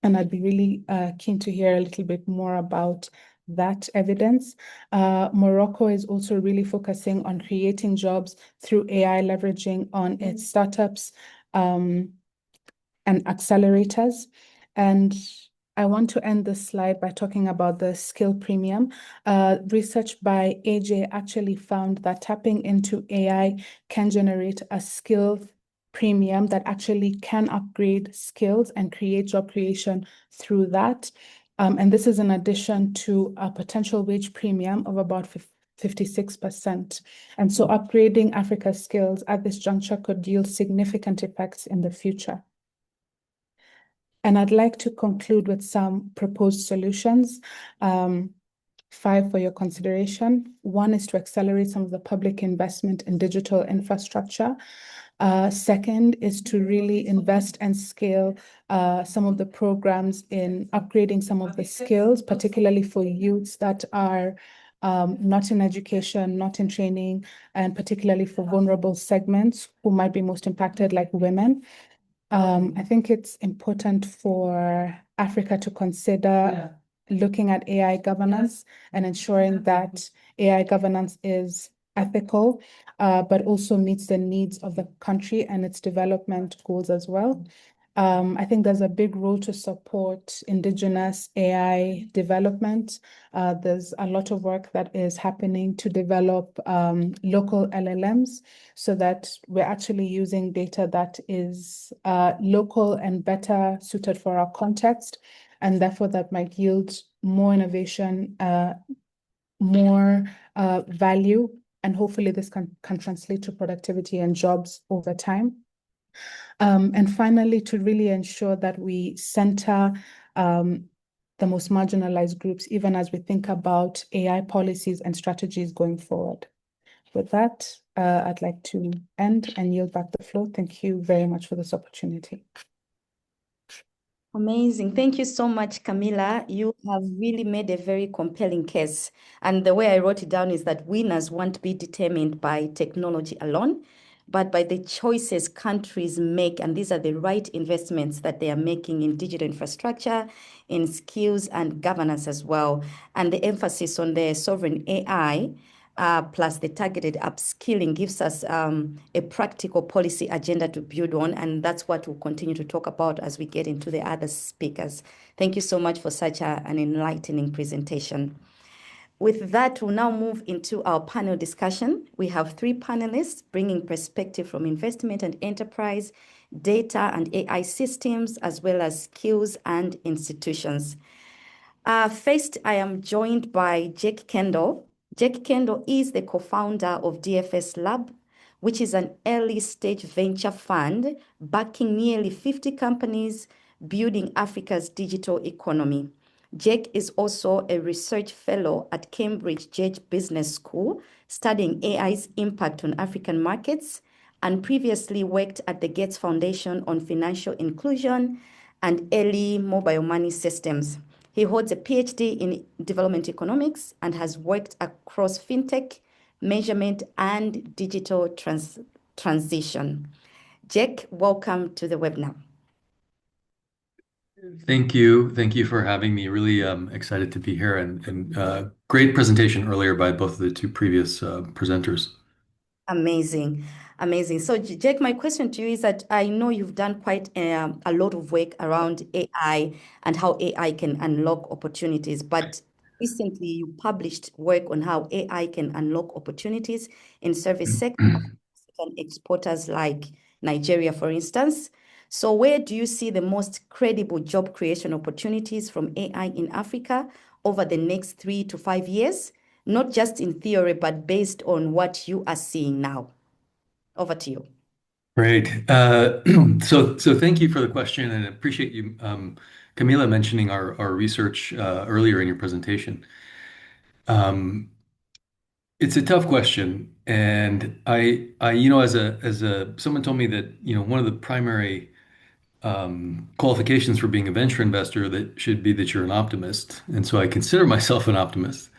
And I'd be really keen to hear a little bit more about that evidence. Morocco is also really focusing on creating jobs through AI, leveraging on its startups and accelerators. And I want to end this slide by talking about the skill premium. Research by AJ actually found that tapping into AI can generate a skill premium that actually can upgrade skills and create job creation through that. And this is in addition to a potential wage premium of about 56%. And so upgrading Africa's skills at this juncture could yield significant effects in the future. And I'd like to conclude with some proposed solutions, 5 for your consideration. 1 is to accelerate some of the public investment in digital infrastructure. 2nd is to really invest and scale some of the programs in upgrading some of the skills, particularly for youths that are not in education, not in training, and particularly for vulnerable segments who might be most impacted, like women. I think it's important for Africa to consider looking at AI governance and ensuring that AI governance is ethical, but also meets the needs of the country and its development goals as well. I think there's a big role to support indigenous AI development. There's a lot of work that is happening to develop local LLMs so that we're actually using data that is local and better suited for our context, and therefore that might yield more innovation, more value, and hopefully this can translate to productivity and jobs over time. And finally, to really ensure that we center the most marginalized groups, even as we think about AI policies and strategies going forward. With that, I'd like to end and yield back the floor. Thank you very much for this opportunity. Amazing. Thank you so much, Camilla. You have really made a very compelling case. And the way I wrote it down is that winners won't be determined by technology alone, but by the choices countries make. And these are the right investments that they are making in digital infrastructure, in skills and governance as well. And the emphasis on the sovereign AI plus the targeted upskilling gives us a practical policy agenda to build on. And that's what we'll continue to talk about as we get into the other speakers. Thank you so much for such an enlightening presentation. With that, we'll now move into our panel discussion. We have 3 panelists bringing perspective from investment and enterprise, data and AI systems, as well as skills and institutions. First, I am joined by Jack Kendall. Jack Kendall is the co-founder of DFS Lab, which is an early stage venture fund backing nearly 50 companies building Africa's digital economy. Jack is also a research fellow at Cambridge Judge Business School, studying AI's impact on African markets, and previously worked at the Gates Foundation on financial inclusion and early mobile money systems. He holds a PhD in development economics and has worked across fintech, measurement, and digital transition. Jack, welcome to the webinar. Thank you. Thank you for having me. Really excited to be here, and great presentation earlier by both of the 2 previous presenters. Amazing. Amazing. So, Jack, my question to you is that I know you've done quite a lot of work around AI and how AI can unlock opportunities, but recently you published work on how AI can unlock opportunities in service sector and exporters like Nigeria, for instance. So where do you see the most credible job creation opportunities from AI in Africa over the next 3 to 5 years? Not just in theory, but based on what you are seeing now. Over to you. Great. So thank you for the question, and I appreciate you, Camila, mentioning our research earlier in your presentation. It's a tough question, and I someone told me that one of the primary qualifications for being a venture investor that should be that you're an optimist, and so I consider myself an optimist.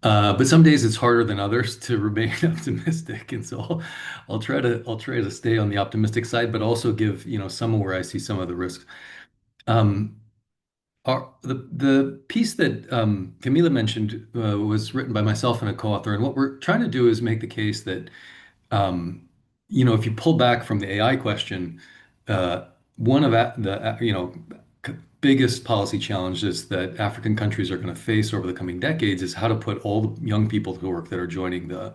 But some days it's harder than others to remain optimistic, and so I'll try to stay on the optimistic side, but also give some where I see some of the risks. Um, the piece that Camila mentioned was written by myself and a co-author, and what we're trying to do is make the case that um, if you pull back from the AI question, uh, one of biggest policy challenges that African countries are going to face over the coming decades is how to put all the young people to work that are joining the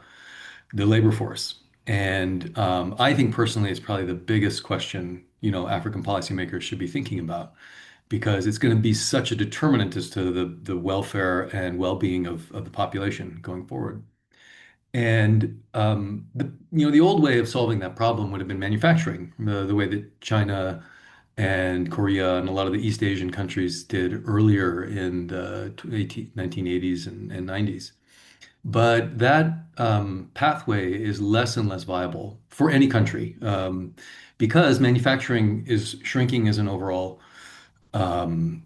labor force. And I think personally, it's probably the biggest question African policymakers should be thinking about, because it's going to be such a determinant as to the welfare and well-being of the population going forward. And the old way of solving that problem would have been manufacturing, the way that China and Korea and a lot of the East Asian countries did earlier in the 1980s and 90s. But that pathway is less and less viable for any country, because manufacturing is shrinking as an overall um,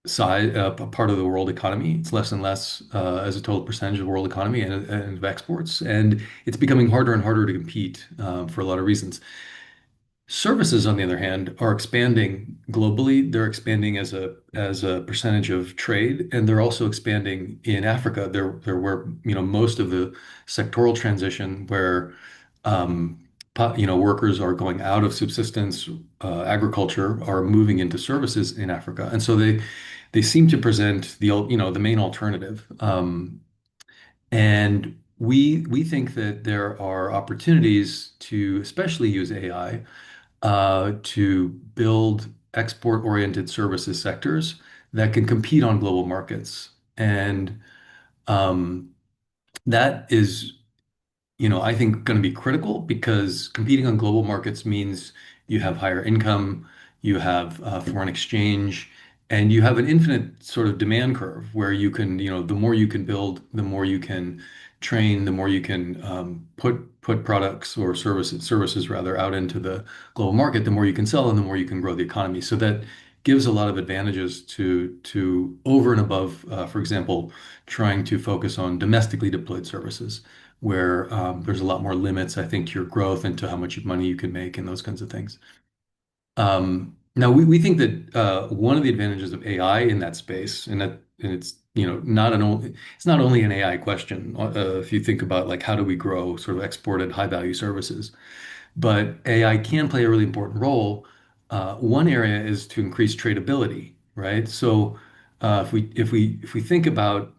size, part of the world economy. It's less and less as a total percentage of the world economy and of exports, and it's becoming harder and harder to compete for a lot of reasons. Services, on the other hand, are expanding globally. They're expanding as a percentage of trade, and they're also expanding in Africa. They're where most of the sectoral transition, where um, workers are going out of subsistence agriculture, are moving into services in Africa, and so they seem to present the main alternative. And we think that there are opportunities to especially use AI to build export-oriented services sectors that can compete on global markets. And um, that is, I think going to be critical because competing on global markets means you have higher income, you have foreign exchange, and you have an infinite sort of demand curve where you can, the more you can build, the more you can train, the more you can put products or services rather out into the global market, the more you can sell and the more you can grow the economy. So that gives a lot of advantages to over and above, for example, trying to focus on domestically deployed services where there's a lot more limits, I think, to your growth and to how much money you can make and those kinds of things. Now, we think that one of the advantages of AI in that space, and it's it's not only an AI question. If you think about like how do we grow sort of exported high value services, but AI can play a really important role. One area is to increase tradability, right? So if we think about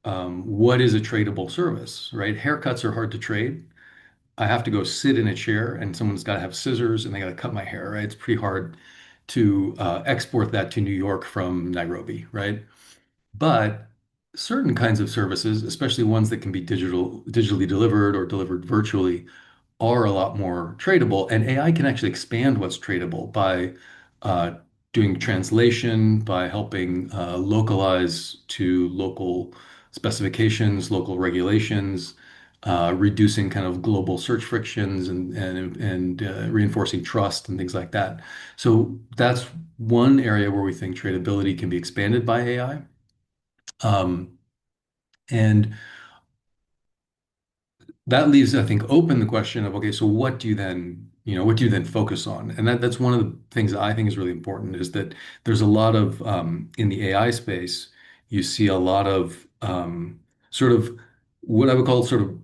what is a tradable service, right? Haircuts are hard to trade. I have to go sit in a chair and someone's got to have scissors and they got to cut my hair, right? It's pretty hard to export that to New York from Nairobi, right? But certain kinds of services, especially ones that can be digitally delivered or delivered virtually, are a lot more tradable, and AI can actually expand what's tradable by uh, doing translation, by helping localize to local specifications, local regulations, reducing kind of global search frictions and reinforcing trust and things like that. So that's one area where we think tradability can be expanded by AI. And that leaves, I think, open the question of, okay, so what do you then focus on? And that's one of the things that I think is really important is that there's a lot of, in the AI space, you see a lot of sort of what I would call sort of,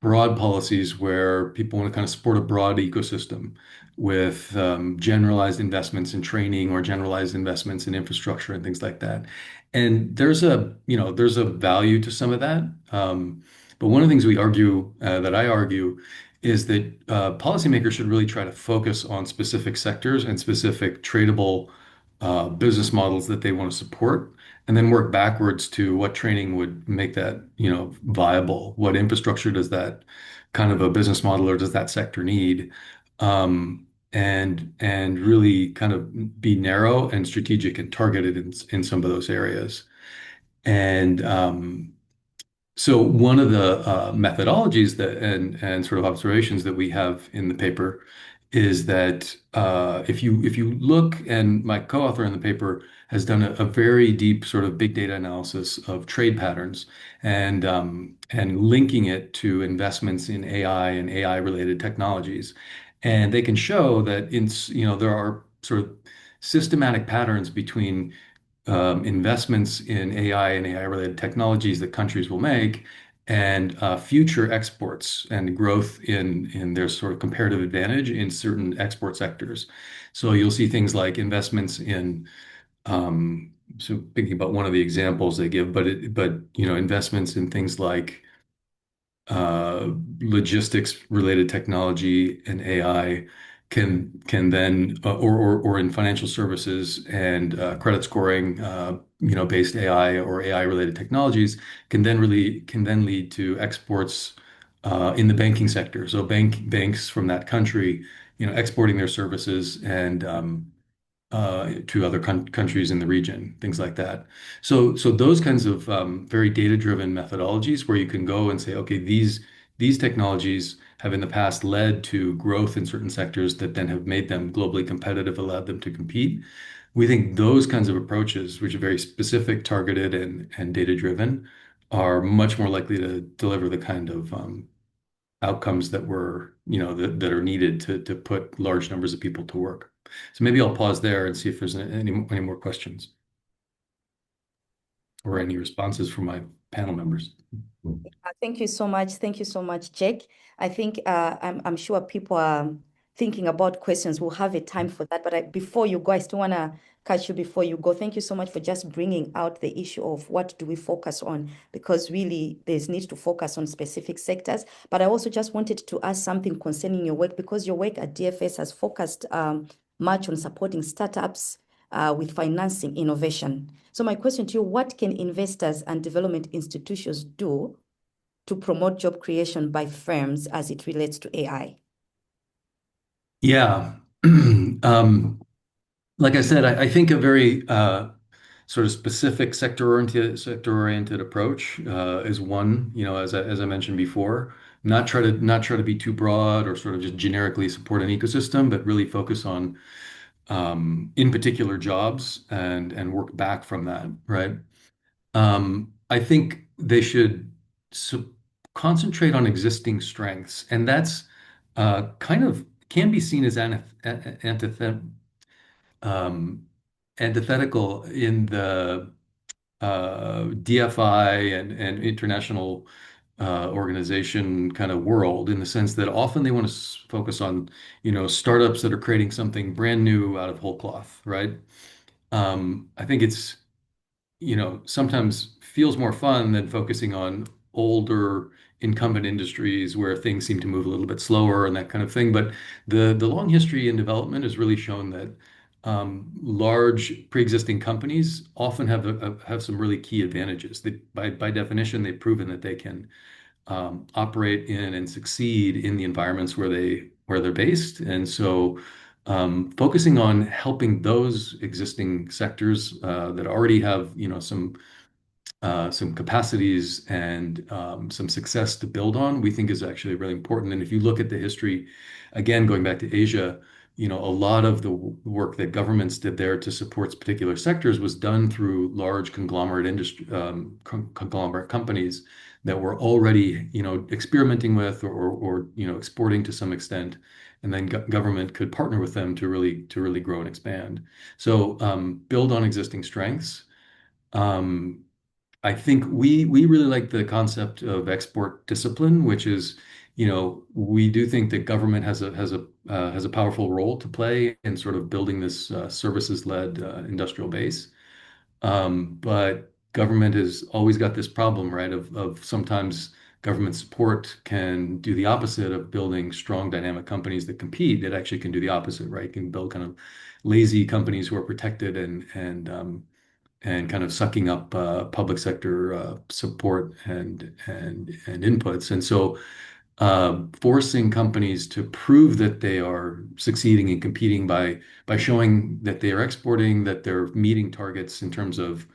broad policies where people want to kind of support a broad ecosystem with generalized investments in training or generalized investments in infrastructure and things like that. And there's a value to some of that. But one of the things we argue, that I argue, is that policymakers should really try to focus on specific sectors and specific tradable business models that they want to support, and then work backwards to what training would make that, viable. What infrastructure does that kind of a business model or does that sector need? And really kind of be narrow and strategic and targeted in some of those areas. And so one of the methodologies that and sort of observations that we have in the paper is that if you look, and my co-author in the paper has done a very deep sort of big data analysis of trade patterns and linking it to investments in AI and AI related technologies, and they can show that there are sort of systematic patterns between investments in AI and AI-related technologies that countries will make, and future exports and growth in their sort of comparative advantage in certain export sectors. So you'll see things like investments in, so thinking about one of the examples they give, but investments in things like logistics related technology and AI can then or in financial services and credit scoring based AI or AI related technologies can then lead to exports in the banking sector. So banks from that country exporting their services and to other countries in the region, things like that. So those kinds of very data-driven methodologies where you can go and say, okay, these technologies have in the past led to growth in certain sectors that then have made them globally competitive, allowed them to compete. We think those kinds of approaches, which are very specific, targeted, and data-driven, are much more likely to deliver the kind of outcomes that that are needed to put large numbers of people to work. So maybe I'll pause there and see if there's any more questions or any responses from my panel members. Thank you so much. Thank you so much, Jake. I think I'm sure people are thinking about questions. We'll have a time for that. But before you go, I still want to catch you before you go. Thank you so much for just bringing out the issue of what do we focus on, because really there's need to focus on specific sectors. But I also just wanted to ask something concerning your work, because your work at DFS has focused much on supporting startups with financing innovation. So my question to you, what can investors and development institutions do to promote job creation by firms as it relates to AI? Yeah. Like I said, I think a very sort of specific sector-oriented approach is one, as I mentioned before, not try to be too broad or sort of just generically support an ecosystem, but really focus on in particular jobs and work back from that, right? I think they should concentrate on existing strengths, and that's kind of can be seen as antithetical in the DFI and international organization kind of world, in the sense that often they want to focus on, startups that are creating something brand new out of whole cloth, right? I think it's, sometimes feels more fun than focusing on older incumbent industries where things seem to move a little bit slower and that kind of thing. But the long history in development has really shown that large pre-existing companies often have some really key advantages. By definition, they've proven that they can operate in and succeed in the environments where they're based. And so focusing on helping those existing sectors that already have, some capacities and some success to build on, we think is actually really important. And if you look at the history, again, going back to Asia, a lot of the work that governments did there to support particular sectors was done through large conglomerate companies that were already, experimenting with or exporting to some extent, and then government could partner with them to really grow and expand. So build on existing strengths. I think we really like the concept of export discipline, which is, we do think that government has a powerful role to play in sort of building this services-led industrial base. But government has always got this problem, right? Of sometimes government support can do the opposite of building strong, dynamic companies that compete. It actually can do the opposite, right? It can build kind of lazy companies who are protected and kind of sucking up public sector support and inputs. And so forcing companies to prove that they are succeeding and competing by showing that they are exporting, that they're meeting targets in terms of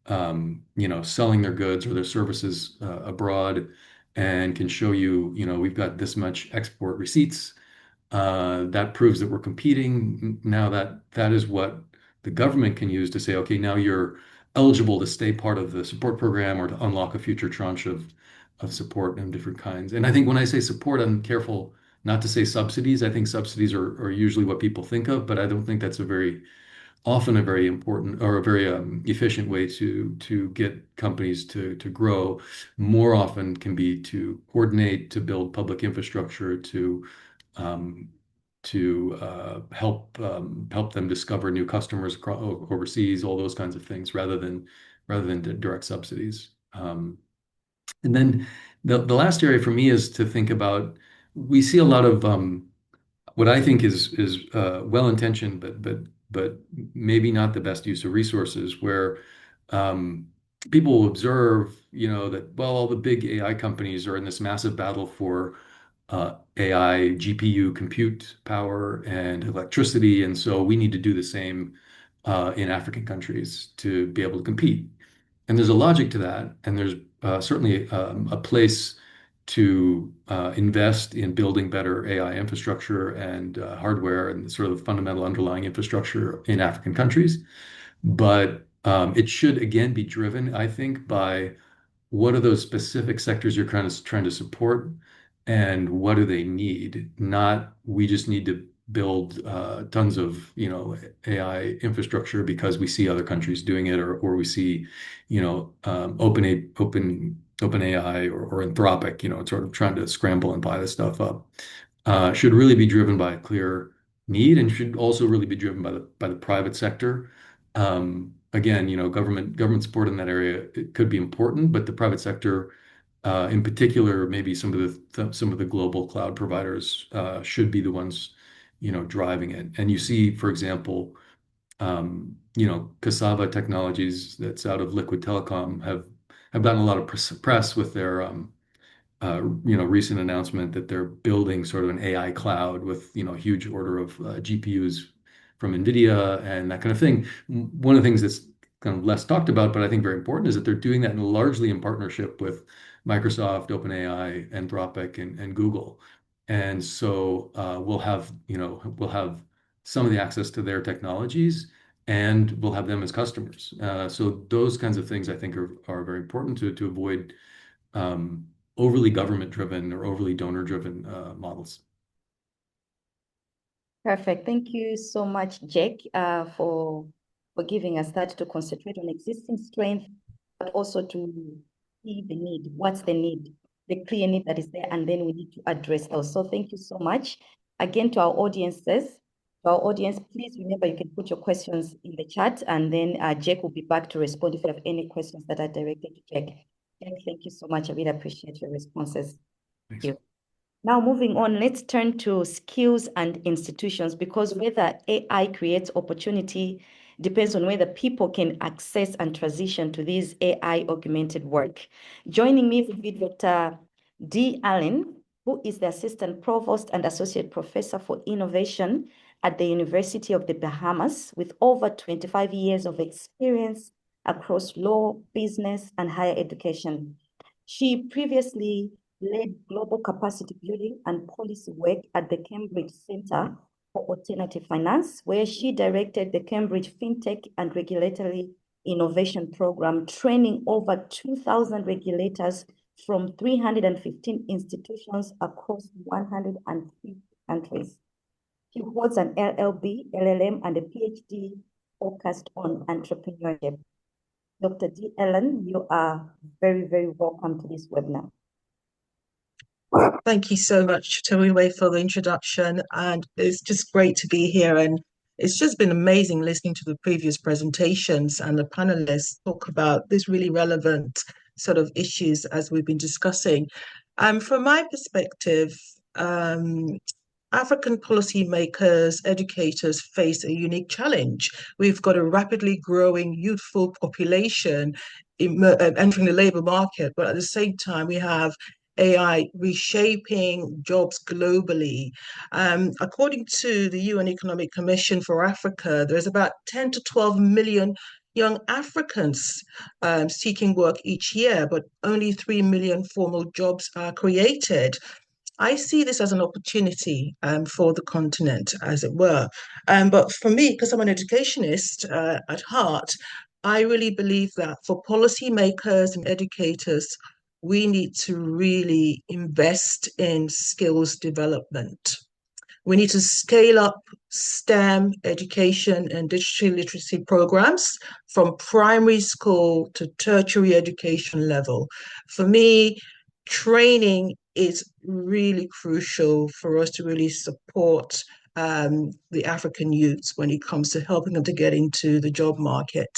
selling their goods or their services abroad, and can show you, we've got this much export receipts. That proves that we're competing. Now that is what the government can use to say, okay, now you're eligible to stay part of the support program or to unlock a future tranche of support of different kinds. And I think when I say support, I'm careful not to say subsidies. I think subsidies are usually what people think of, but I don't think that's often a very important or a very efficient way to get companies to grow. More often can be to coordinate, to build public infrastructure, um, to help them discover new customers overseas, all those kinds of things, rather than direct subsidies. And then the last area for me is to think about. We see a lot of what I think is well-intentioned, but maybe not the best use of resources, where people will observe, that, well, all the big AI companies are in this massive battle for AI, GPU compute power and electricity, and so we need to do the same in African countries to be able to compete. And there's a logic to that, and there's certainly a place to invest in building better AI infrastructure and hardware and sort of the fundamental underlying infrastructure in African countries. But it should again be driven, I think, by what are those specific sectors you're trying to support, and what do they need? Not we just need to build tons of AI infrastructure because we see other countries doing it, or we see OpenAI or Anthropic sort of trying to scramble and buy this stuff up. Should really be driven by a clear need, and should also really be driven by the private sector. Again, government support in that area, it could be important, but the private sector, in particular, maybe some of the global cloud providers, should be the ones driving it. And you see, for example, Cassava Technologies, that's out of Liquid Telecom, have gotten a lot of press with their recent announcement that they're building sort of an AI cloud with a huge order of GPUs from NVIDIA and that kind of thing. One of the things that's kind of less talked about, but I think very important, is that they're doing that largely in partnership with Microsoft, OpenAI, Anthropic, and Google. And so we'll have some of the access to their technologies, and we'll have them as customers. So those kinds of things I think are very important to avoid overly government-driven or overly donor-driven models. Perfect. Thank you so much, Jake, for giving us that to concentrate on existing strength, but also to see the need. What's the need? The clear need that is there, and then we need to address those. So thank you so much. Again, to our audience, please remember you can put your questions in the chat, and then Jake will be back to respond if you have any questions that are directed to Jake. Thank you so much. I really appreciate your responses. Thanks. Thank you. Now, moving on, let's turn to skills and institutions, because whether AI creates opportunity depends on whether people can access and transition to this AI-augmented work. Joining me will be Dr. Dee Allen, who is the Assistant Provost and Associate Professor for Innovation at the University of the Bahamas, with over 25 years of experience across law, business, and higher education. She previously led global capacity building and policy work at the Cambridge Center for Alternative Finance, where she directed the Cambridge FinTech and Regulatory Innovation Program, training over 2,000 regulators from 315 institutions across 150 countries. She holds an LLB, LLM, and a PhD focused on entrepreneurship. Dr. Dee Allen, you are very, very welcome to this webinar. Thank you so much, Tamiwe, for the introduction, and it's just great to be here. And it's just been amazing listening to the previous presentations and the panelists talk about these really relevant sort of issues as we've been discussing. From my perspective, African policymakers, educators face a unique challenge. We've got a rapidly growing youthful population entering the labor market, but at the same time, we have AI reshaping jobs globally. According to the UN Economic Commission for Africa, there's about 10 to 12 million young Africans seeking work each year, but only 3 million formal jobs are created. I see this as an opportunity for the continent, as it were. But for me, because I'm an educationist at heart, I really believe that for policymakers and educators, we need to really invest in skills development. We need to scale up STEM education and digital literacy programs from primary school to tertiary education level. For me, training is really crucial for us to really support the African youths when it comes to helping them to get into the job market.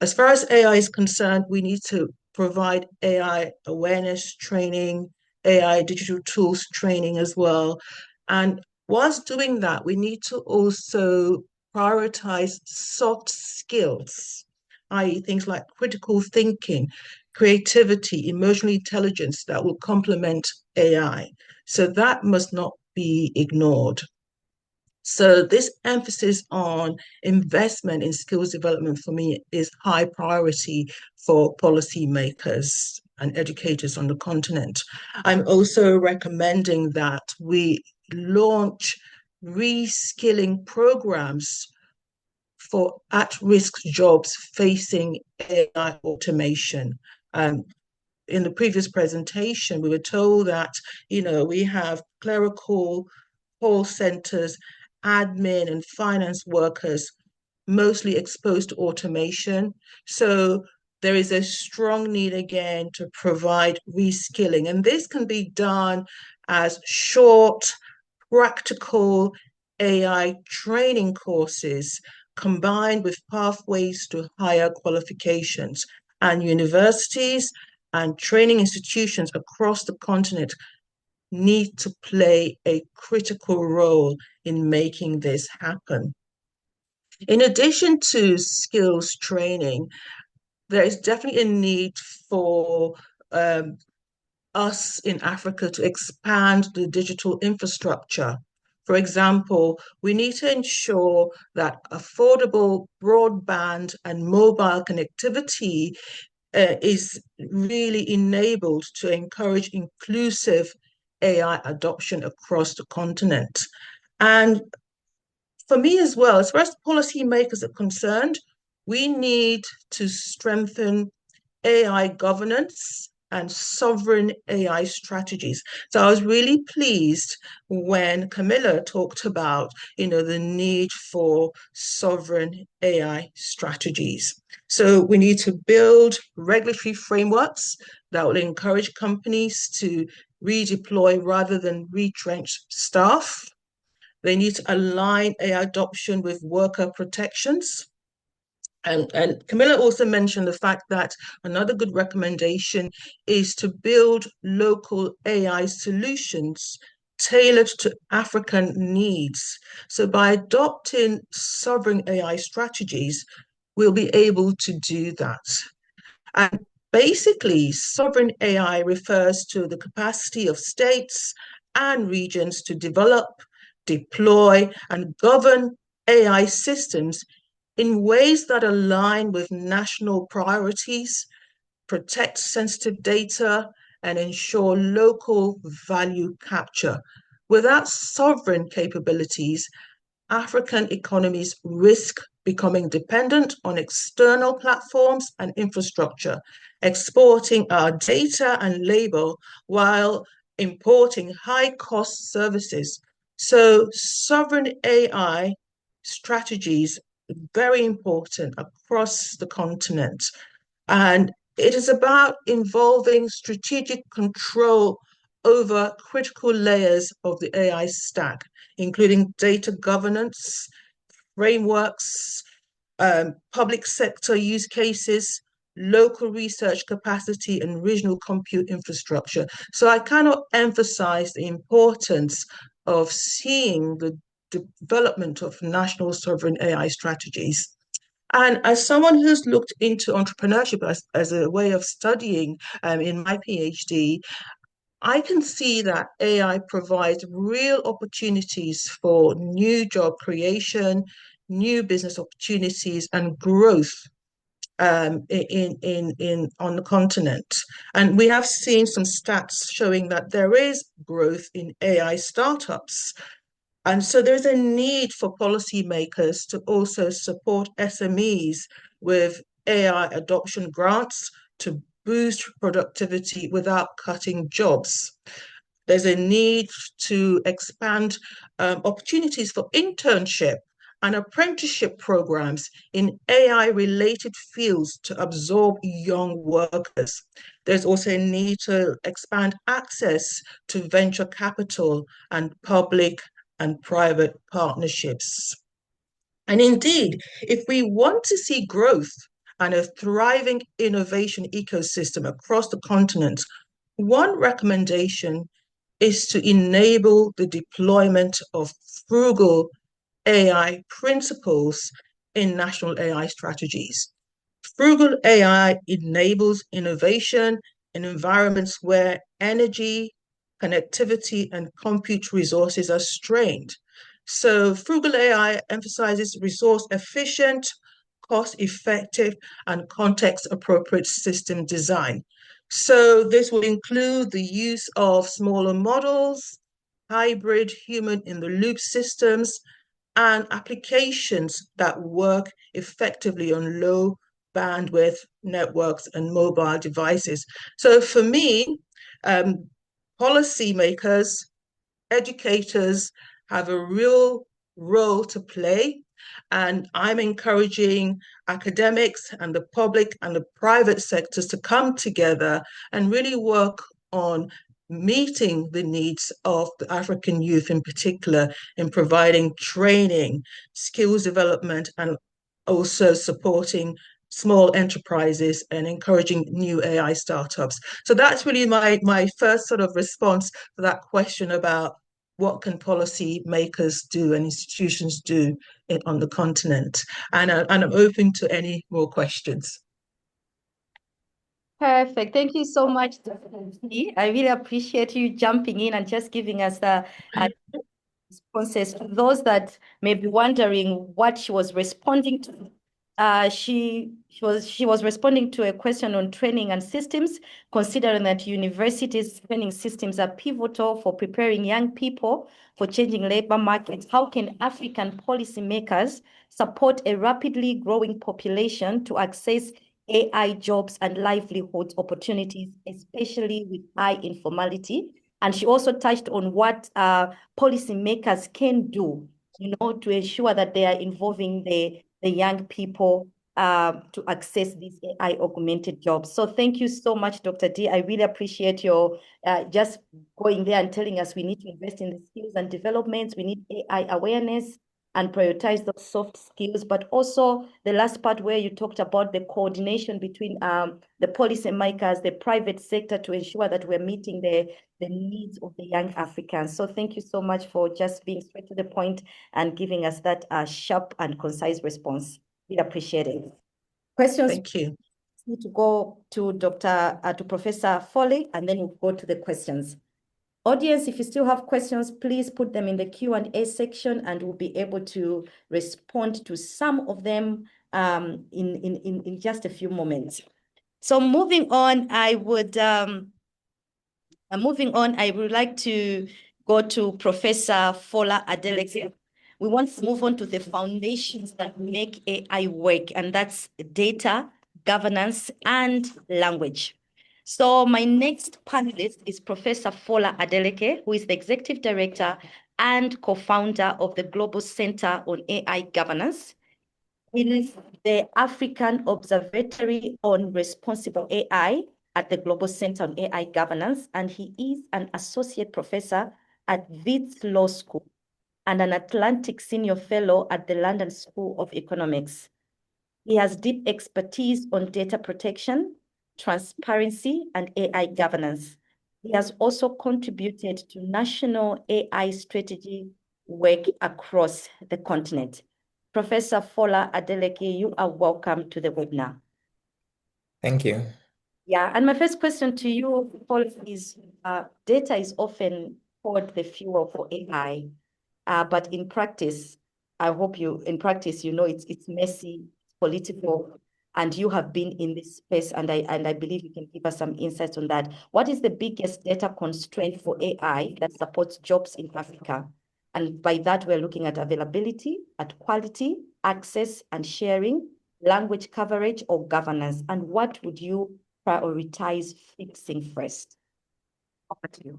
As far as AI is concerned, we need to provide AI awareness training, AI digital tools training as well. And whilst doing that, we need to also prioritize soft skills, i.e. things like critical thinking, creativity, emotional intelligence that will complement AI. So that must not be ignored. So this emphasis on investment in skills development for me is high priority for policymakers and educators on the continent. I'm also recommending that we launch reskilling programs for at-risk jobs facing AI automation. In the previous presentation, we were told that, we have clerical call centers, admin and finance workers, mostly exposed to automation. So there is a strong need again to provide reskilling. And this can be done as short, practical AI training courses combined with pathways to higher qualifications. And universities and training institutions across the continent need to play a critical role in making this happen. In addition to skills training, there is definitely a need for us in Africa to expand the digital infrastructure. For example, we need to ensure that affordable broadband and mobile connectivity is really enabled to encourage inclusive AI adoption across the continent. And for me as well, as far as policymakers are concerned, we need to strengthen AI governance and sovereign AI strategies. So I was really pleased when Camilla talked about, the need for sovereign AI strategies. So we need to build regulatory frameworks that will encourage companies to redeploy rather than retrench staff. They need to align AI adoption with worker protections. And Camilla also mentioned the fact that another good recommendation is to build local AI solutions tailored to African needs. So by adopting sovereign AI strategies, we'll be able to do that. And basically, sovereign AI refers to the capacity of states and regions to develop, deploy, and govern AI systems in ways that align with national priorities, protect sensitive data, and ensure local value capture. Without sovereign capabilities, African economies risk becoming dependent on external platforms and infrastructure, exporting our data and labor while importing high-cost services. So sovereign AI strategies are very important across the continent. And it is about involving strategic control over critical layers of the AI stack, including data governance, frameworks, public sector use cases, local research capacity, and regional compute infrastructure. So I cannot emphasize the importance of seeing the development of national sovereign AI strategies. And as someone who's looked into entrepreneurship as a way of studying in my PhD, I can see that AI provides real opportunities for new job creation, new business opportunities, and growth on the continent. And we have seen some stats showing that there is growth in AI startups. And so there's a need for policymakers to also support SMEs with AI adoption grants to boost productivity without cutting jobs. There's a need to expand opportunities for internship and apprenticeship programs in AI-related fields to absorb young workers. There's also a need to expand access to venture capital and public and private partnerships. And indeed, if we want to see growth and a thriving innovation ecosystem across the continent, one recommendation is to enable the deployment of frugal AI principles in national AI strategies. Frugal AI enables innovation in environments where energy, connectivity, and compute resources are strained. So frugal AI emphasizes resource efficient, cost-effective, and context-appropriate system design. So this will include the use of smaller models, hybrid human-in-the-loop systems, and applications that work effectively on low bandwidth networks and mobile devices. So for me, policymakers, educators have a real role to play. And I'm encouraging academics and the public and the private sectors to come together and really work on meeting the needs of the African youth in particular in providing training, skills development, and also supporting small enterprises and encouraging new AI startups. So that's really my first sort of response to that question about what can policy makers do and institutions do on the continent. And I'm open to any more questions. Perfect. Thank you so much, Dr. T. I really appreciate you jumping in and just giving us the responses. To those that may be wondering what she was responding to, she was responding to a question on training and systems, considering that universities' training systems are pivotal for preparing young people for changing labor markets. How can African policymakers support a rapidly growing population to access AI jobs and livelihood opportunities, especially with high informality? And she also touched on what policymakers can do, to ensure that they are involving the young people to access these AI augmented jobs. So thank you so much, Dr. D. I really appreciate your just going there and telling us we need to invest in the skills and developments. We need AI awareness and prioritize those soft skills, but also the last part where you talked about the coordination between the policymakers, the private sector, to ensure that we're meeting the needs of the young Africans. So thank you so much for just being straight to the point and giving us that sharp and concise response. We appreciate it. Questions? Thank you. Need to go to to Professor Foley, and then we'll go to the questions. Audience, if you still have questions, please put them in the Q&A section, and we'll be able to respond to some of them in just a few moments. So moving on, I would like to go to Professor Fola Adeleke. We want to move on to the foundations that make AI work, and that's data, governance, and language. So my next panelist is Professor Fola Adeleke, who is the Executive Director and co-founder of the Global Center on AI Governance. He is the African Observatory on Responsible AI at the Global Center on AI Governance, and he is an associate professor at Wits Law School and an Atlantic Senior Fellow at the London School of Economics. He has deep expertise on data protection, transparency, and AI governance. He has also contributed to national AI strategy work across the continent. Professor Fola Adeleke, you are welcome to the webinar. Thank you. Yeah, and my first question to you, Paul, is data is often called the fuel for AI, but in practice, you know it's messy, political, and you have been in this space, and I believe you can give us some insights on that. What is the biggest data constraint for AI that supports jobs in Africa? And by that, we're looking at availability, at quality, access and sharing, language coverage, or governance. And what would you prioritize fixing first? Over to you.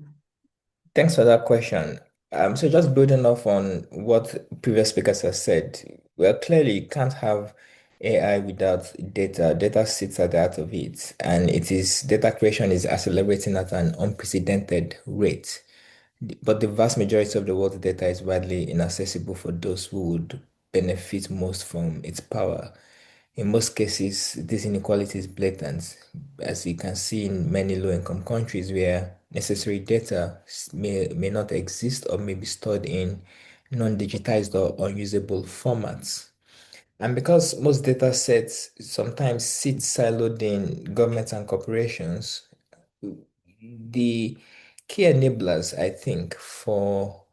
Thanks for that question. So just building off on what previous speakers have said, well, clearly you can't have AI without data. Data sits at the heart of it, and data creation is accelerating at an unprecedented rate. But the vast majority of the world's data is widely inaccessible for those who would benefit most from its power. In most cases, this inequality is blatant, as you can see in many low-income countries where necessary data may not exist or may be stored in non-digitized or unusable formats. And because most data sets sometimes sit siloed in governments and corporations, the key enablers, I think, for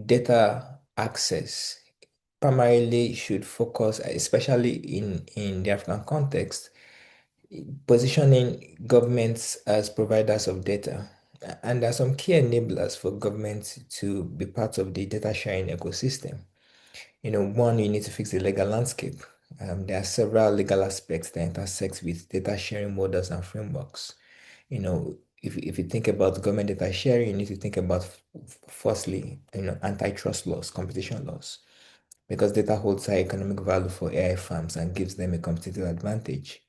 data access primarily should focus, especially in the African context, positioning governments as providers of data. And there are some key enablers for governments to be part of the data sharing ecosystem. One, you need to fix the legal landscape. There are several legal aspects that intersect with data sharing models and frameworks. if you think about government data sharing, you need to think about firstly, antitrust laws, competition laws, because data holds high economic value for AI firms and gives them a competitive advantage.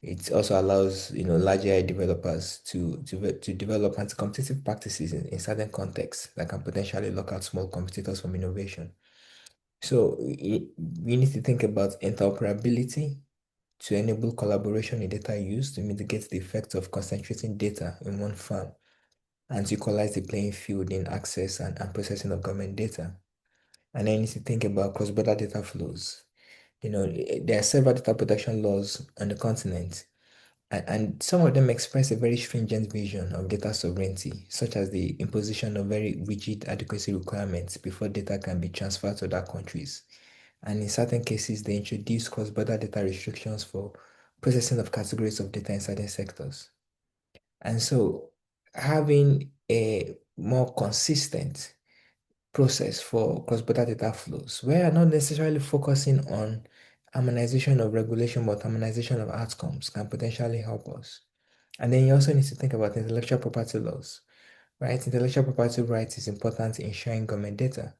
It also allows large AI developers to develop anti-competitive practices in certain contexts that can potentially lock out small competitors from innovation. So we need to think about interoperability to enable collaboration in data use to mitigate the effects of concentrating data in one firm and to equalize the playing field in access and processing of government data. And then you need to think about cross-border data flows. There are several data protection laws on the continent, and some of them express a very stringent vision of data sovereignty, such as the imposition of very rigid adequacy requirements before data can be transferred to other countries. And in certain cases, they introduce cross-border data restrictions for processing of categories of data in certain sectors. And so having a more consistent process for cross-border data flows, where you're not necessarily focusing on harmonization of regulation, but harmonization of outcomes can potentially help us. And then you also need to think about intellectual property laws, right? Intellectual property rights is important in sharing government data.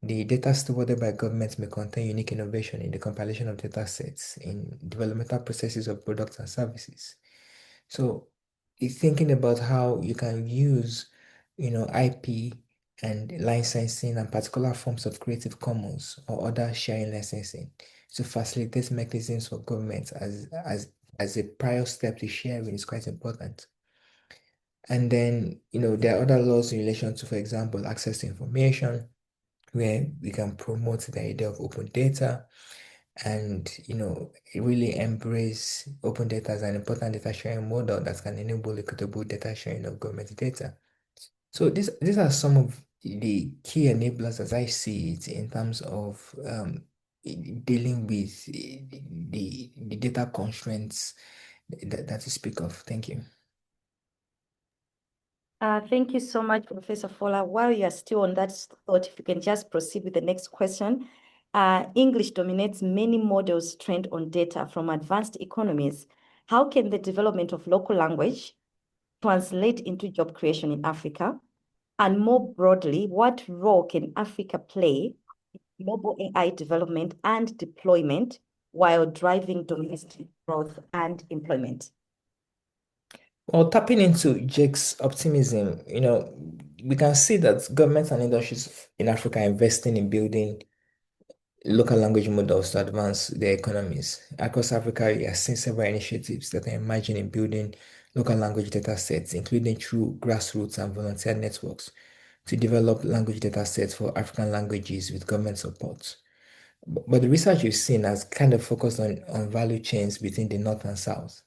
The data stewarded by governments may contain unique innovation in the compilation of data sets, in developmental processes of products and services. So thinking about how you can use, IP and licensing and particular forms of Creative Commons or other sharing licensing to facilitate mechanisms for governments as a prior step to sharing is quite important. And then, there are other laws in relation to, for example, access to information, where we can promote the idea of open data and really embrace open data as an important data sharing model that can enable equitable data sharing of government data. So these are some of the key enablers as I see it in terms of dealing with the data constraints that you speak of. Thank you. Thank you so much, Professor Fola. While you are still on that thought, if you can just proceed with the next question. English dominates many models trained on data from advanced economies. How can the development of local language translate into job creation in Africa? And more broadly, what role can Africa play in global AI development and deployment while driving domestic growth and employment? Well, tapping into Jake's optimism, we can see that governments and industries in Africa are investing in building local language models to advance their economies. Across Africa, we are seeing several initiatives that are emerging in building local language data sets, including through grassroots and volunteer networks, to develop language data sets for African languages with government support. But the research we've seen has kind of focused on value chains between the North and South,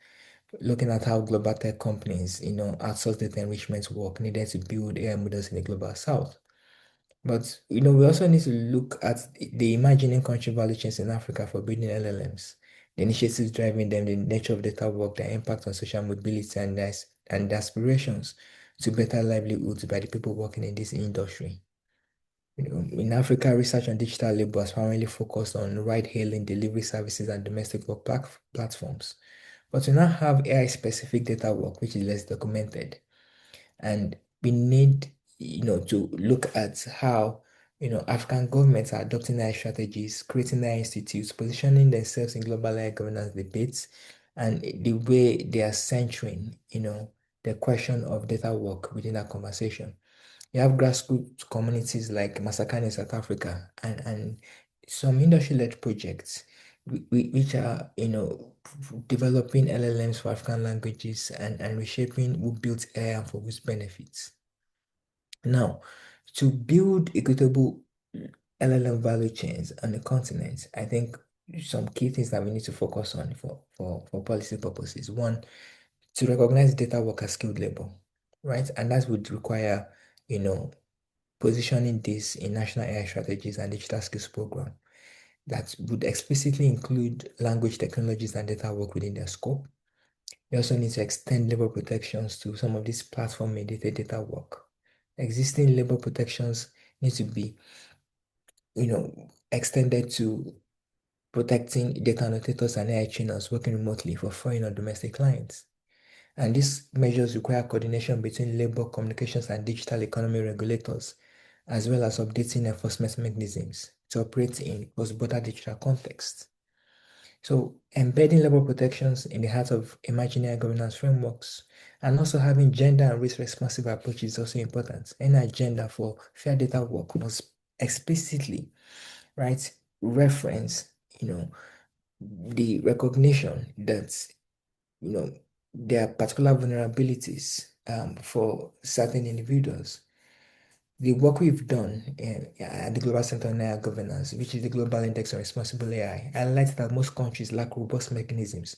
looking at how global tech companies, outsource data enrichment work needed to build AI models in the global South. But we also need to look at the emerging country value chains in Africa for building LLMs, the initiatives driving them, the nature of data work, their impact on social mobility, and the aspirations to better livelihoods by the people working in this industry. In Africa, research on digital labor has primarily focused on ride-hailing, delivery services, and domestic work platforms. But we now have AI-specific data work, which is less documented. And we need, to look at how, African governments are adopting AI strategies, creating AI institutes, positioning themselves in global AI governance debates, and the way they are centering, the question of data work within that conversation. You have grassroots communities like Masakani in South Africa and some industry-led projects which are, developing LLMs for African languages and reshaping who built AI and for whose benefits. Now, to build equitable LLM value chains on the continent, I think some key things that we need to focus on for policy purposes. One, to recognize data work as skilled labor, right? And that would require, positioning this in national AI strategies and digital skills program that would explicitly include language technologies and data work within their scope. We also need to extend labor protections to some of these platform-mediated data work. Existing labor protections need to be, extended to protecting data annotators and AI trainers working remotely for foreign or domestic clients. And these measures require coordination between labor, communications, and digital economy regulators, as well as updating enforcement mechanisms to operate in cross-border digital context. So embedding labor protections in the heart of emerging AI governance frameworks, and also having gender and race-responsive approach is also important. Any agenda for fair data work must explicitly, right, reference, the recognition that, there are particular vulnerabilities for certain individuals. The work we've done at the Global Center on AI Governance, which is the Global Index on Responsible AI, highlights that most countries lack robust mechanisms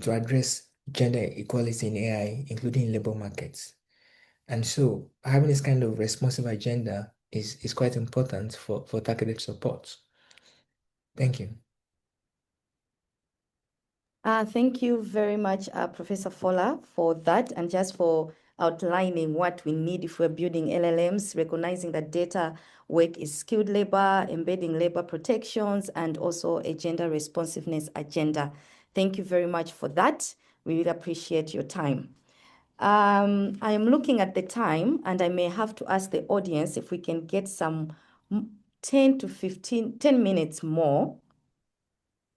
to address gender equality in AI, including in labor markets. And so having this kind of responsive agenda is quite important for targeted support. Thank you. Thank you very much, Professor Fola, for that and just for outlining what we need if we're building LLMs, recognizing that data work is skilled labor, embedding labor protections, and also a gender responsiveness agenda. Thank you very much for that. We really appreciate your time. I am looking at the time, and I may have to ask the audience if we can get some 10 minutes more,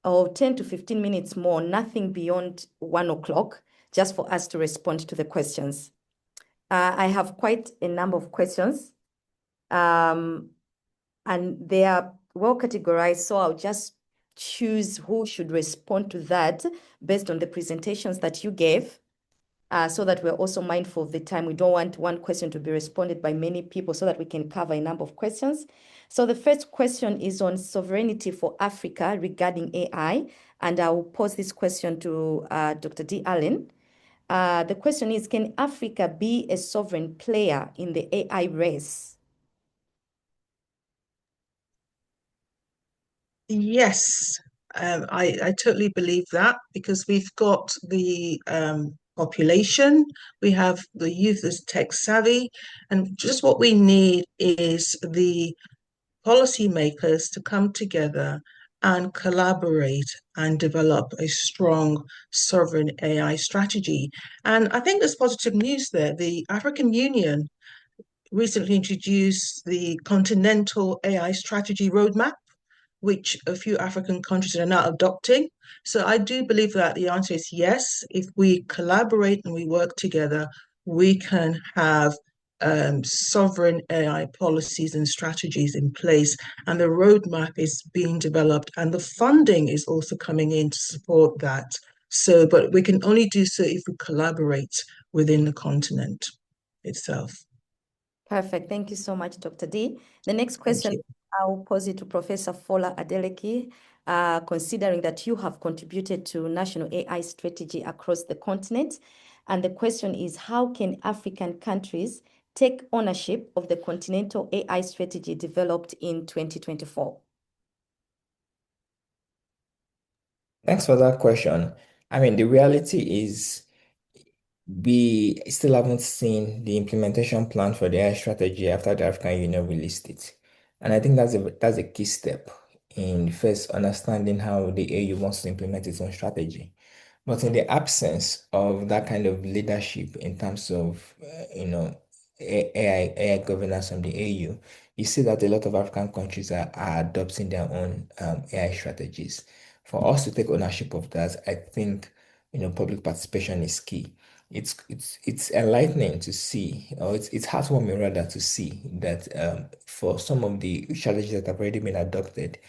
or 10 to 15 minutes more, nothing beyond 1 o'clock, just for us to respond to the questions. I have quite a number of questions, and they are well categorized, so I'll just choose who should respond to that based on the presentations that you gave, so that we're also mindful of the time. We don't want one question to be responded by many people, so that we can cover a number of questions. So the first question is on sovereignty for Africa regarding AI, and I will pose this question to Dr. D. Allen. The question is, can Africa be a sovereign player in the AI race? Yes, I totally believe that, because we've got the population, we have the youth as tech savvy, and just what we need is the policymakers to come together and collaborate and develop a strong sovereign AI strategy. And I think there's positive news there. The African Union recently introduced the Continental AI Strategy Roadmap, which a few African countries are now adopting. So I do believe that the answer is yes. If we collaborate and we work together, we can have sovereign AI policies and strategies in place. And the roadmap is being developed, and the funding is also coming in to support that. So, but we can only do so if we collaborate within the continent itself. Perfect. Thank you so much, Dr. D. The next question I'll pose it to Professor Fola Adeleke, considering that you have contributed to national AI strategy across the continent. And the question is, how can African countries take ownership of the continental AI strategy developed in 2024? Thanks for that question. I mean, the reality is we still haven't seen the implementation plan for the AI strategy after the African Union released it. And I think that's a key step in first understanding how the AU wants to implement its own strategy. But in the absence of that kind of leadership in terms of, AI governance from the AU, you see that a lot of African countries are adopting their own AI strategies. For us to take ownership of that, I think, public participation is key. It's enlightening to see, or it's heartwarming rather to see that for some of the strategies that have already been adopted,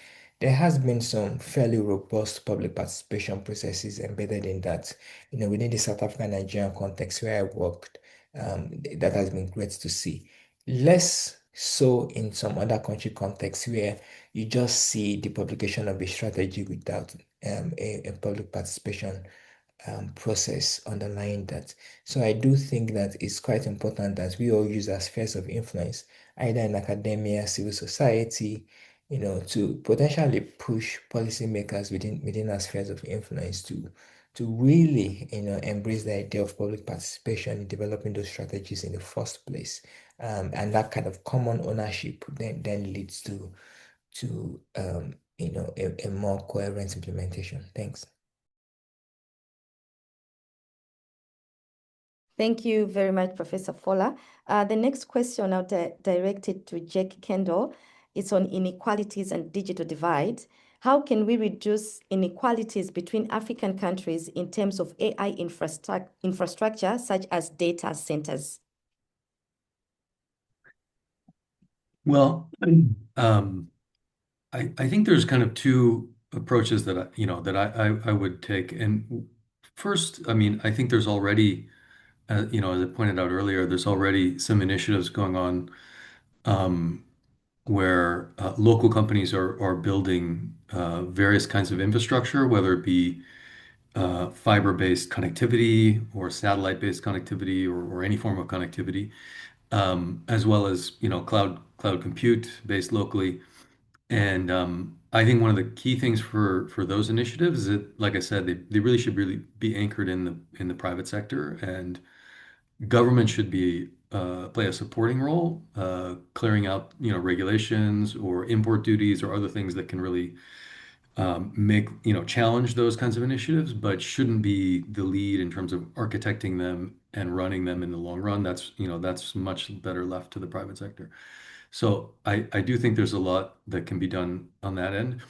there has been some fairly robust public participation processes embedded in that. Within the South African Nigerian context where I worked, that has been great to see. Less so in some other country contexts where you just see the publication of a strategy without a public participation process underlying that. So I do think that it's quite important that we all use our spheres of influence, either in academia, civil society, to potentially push policymakers within our spheres of influence to really, embrace the idea of public participation in developing those strategies in the first place. And that kind of common ownership then leads to a more coherent implementation. Thanks. Thank you very much, Professor Fola. The next question I'll direct it to Jack Kendall. It's on inequalities and digital divide. How can we reduce inequalities between African countries in terms of AI infrastructure, such as data centers? Well, I think there's kind of two approaches that I would take. And first, I mean, I think there's already, as I pointed out earlier, there's already some initiatives going on where local companies are building various kinds of infrastructure, whether it be fiber-based connectivity or satellite-based connectivity or any form of connectivity, as well as cloud compute based locally. And I think one of the key things for those initiatives is that, like I said, they really should really be anchored in the private sector, and government should be play a supporting role, clearing out regulations or import duties or other things that can really make challenge those kinds of initiatives, but shouldn't be the lead in terms of architecting them and running them in the long run. That's much better left to the private sector. So I do think there's a lot that can be done on that end.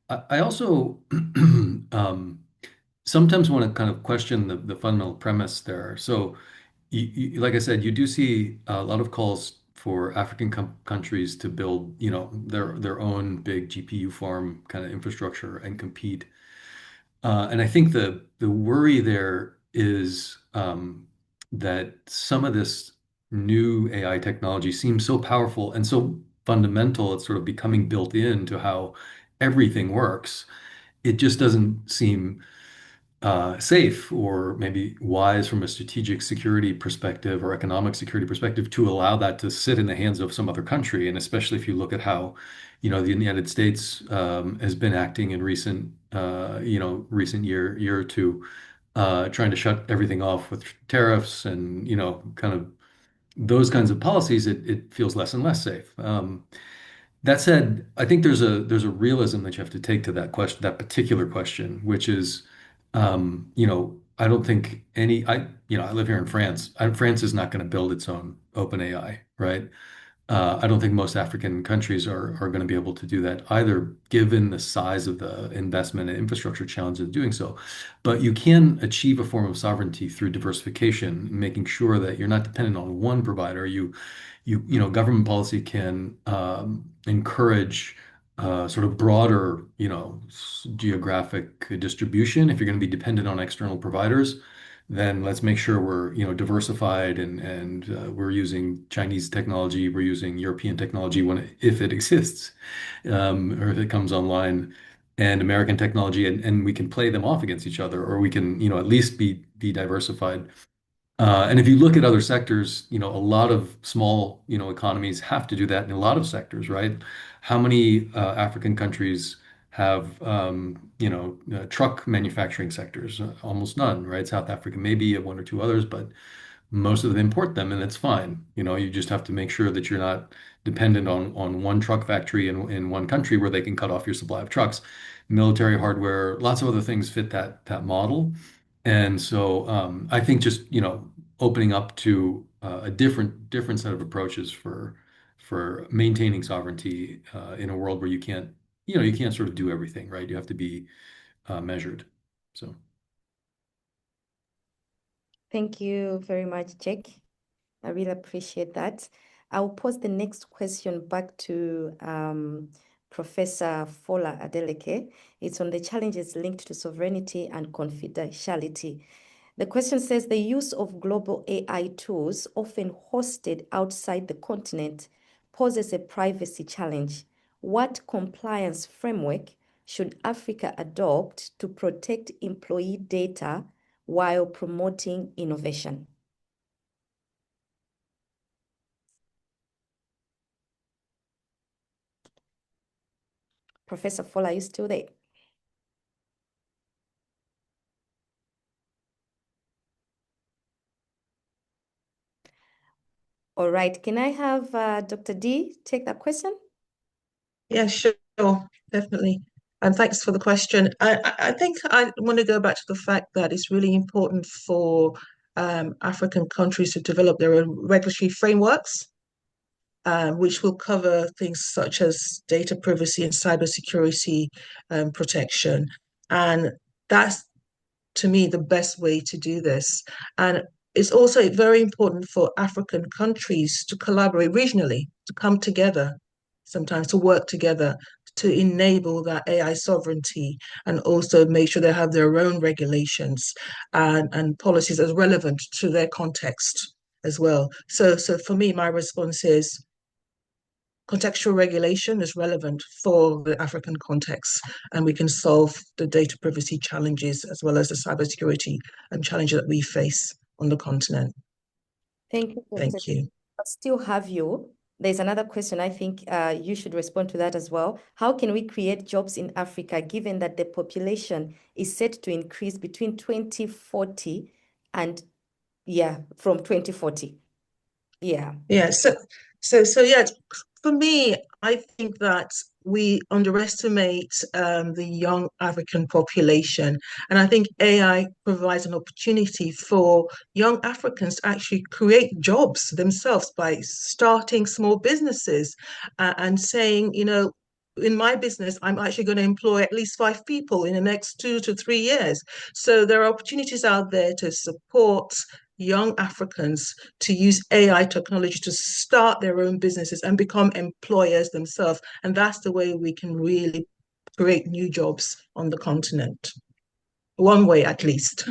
I also sometimes want to kind of question the fundamental premise there. So like I said, you do see a lot of calls for African countries to build, their own big GPU farm kind of infrastructure and compete. And I think the worry there is that some of this new AI technology seems so powerful and so fundamental, it's sort of becoming built into how everything works. It just doesn't seem safe or maybe wise from a strategic security perspective or economic security perspective to allow that to sit in the hands of some other country. And especially if you look at how, the United States has been acting in recent year or two, trying to shut everything off with tariffs and, kind of those kinds of policies, it feels less and less safe. That said, I think there's a realism that you have to take to that question, that particular question, which is, I don't think I live here in France. France is not going to build its own open AI, right? I don't think most African countries are going to be able to do that either, given the size of the investment and infrastructure challenge of doing so. But you can achieve a form of sovereignty through diversification, making sure that you're not dependent on one provider. Government policy can encourage sort of broader, geographic distribution. If you're going to be dependent on external providers, then let's make sure we're, diversified and we're using Chinese technology, we're using European technology if it exists, or if it comes online, and American technology, and we can play them off against each other, or we can, at least be diversified. And if you look at other sectors, a lot of small, economies have to do that in a lot of sectors, right? How many African countries have, truck manufacturing sectors? Almost none, right? South Africa, maybe one or two others, but most of them import them, and it's fine. You just have to make sure that you're not dependent on one truck factory in one country where they can cut off your supply of trucks. Military hardware, lots of other things fit that model. And so I think just, opening up to a different set of approaches for maintaining sovereignty in a world where you can't sort of do everything, right? You have to be measured. So Thank you very much, Jack. I really appreciate that. I'll pose the next question back to Professor Fola Adeleke. It's on the challenges linked to sovereignty and confidentiality. The question says, the use of global AI tools, often hosted outside the continent, poses a privacy challenge. What compliance framework should Africa adopt to protect employee data while promoting innovation? Professor Fola, are you still there? All right, can I have Dr. D take that question? Yeah, sure, definitely. And thanks for the question. I think I want to go back to the fact that it's really important for African countries to develop their own regulatory frameworks, which will cover things such as data privacy and cybersecurity protection. And that's, to me, the best way to do this. And it's also very important for African countries to collaborate regionally, to come together, sometimes to work together to enable that AI sovereignty and also make sure they have their own regulations and policies as relevant to their context as well. So for me, my response is contextual regulation is relevant for the African context, and we can solve the data privacy challenges as well as the cybersecurity challenges that we face on the continent. Thank you, Dr. Thank you. I'll still have you. There's another question. I think you should respond to that as well. How can we create jobs in Africa given that the population is set to increase between 2040 and from 2040? Yeah. Yeah. So yeah, for me, I think that we underestimate the young African population. And I think AI provides an opportunity for young Africans to actually create jobs themselves by starting small businesses and saying, in my business, I'm actually going to employ at least 5 people in the next 2 to 3 years. So there are opportunities out there to support young Africans to use AI technology to start their own businesses and become employers themselves. And that's the way we can really create new jobs on the continent. One way, at least.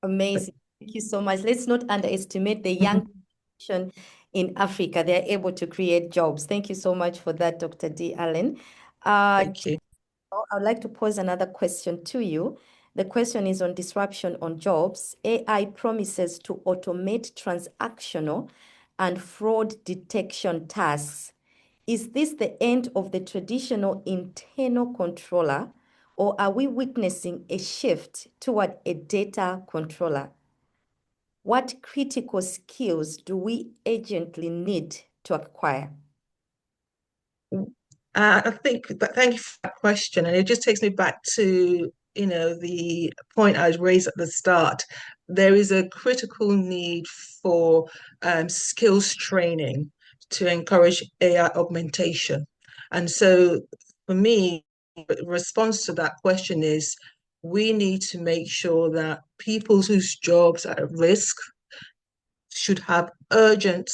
Amazing. Thank you so much. Let's not underestimate the young population in Africa. They're able to create jobs. Thank you so much for that, Dr. D. Allen. Thank you. I would like to pose another question to you. The question is on disruption on jobs. AI promises to automate transactional and fraud detection tasks. Is this the end of the traditional internal controller, or are we witnessing a shift toward a data controller? What critical skills do we urgently need to acquire? I think thank you for that question. And it just takes me back to, the point I raised at the start. There is a critical need for skills training to encourage AI augmentation. And so for me, the response to that question is we need to make sure that people whose jobs are at risk should have urgent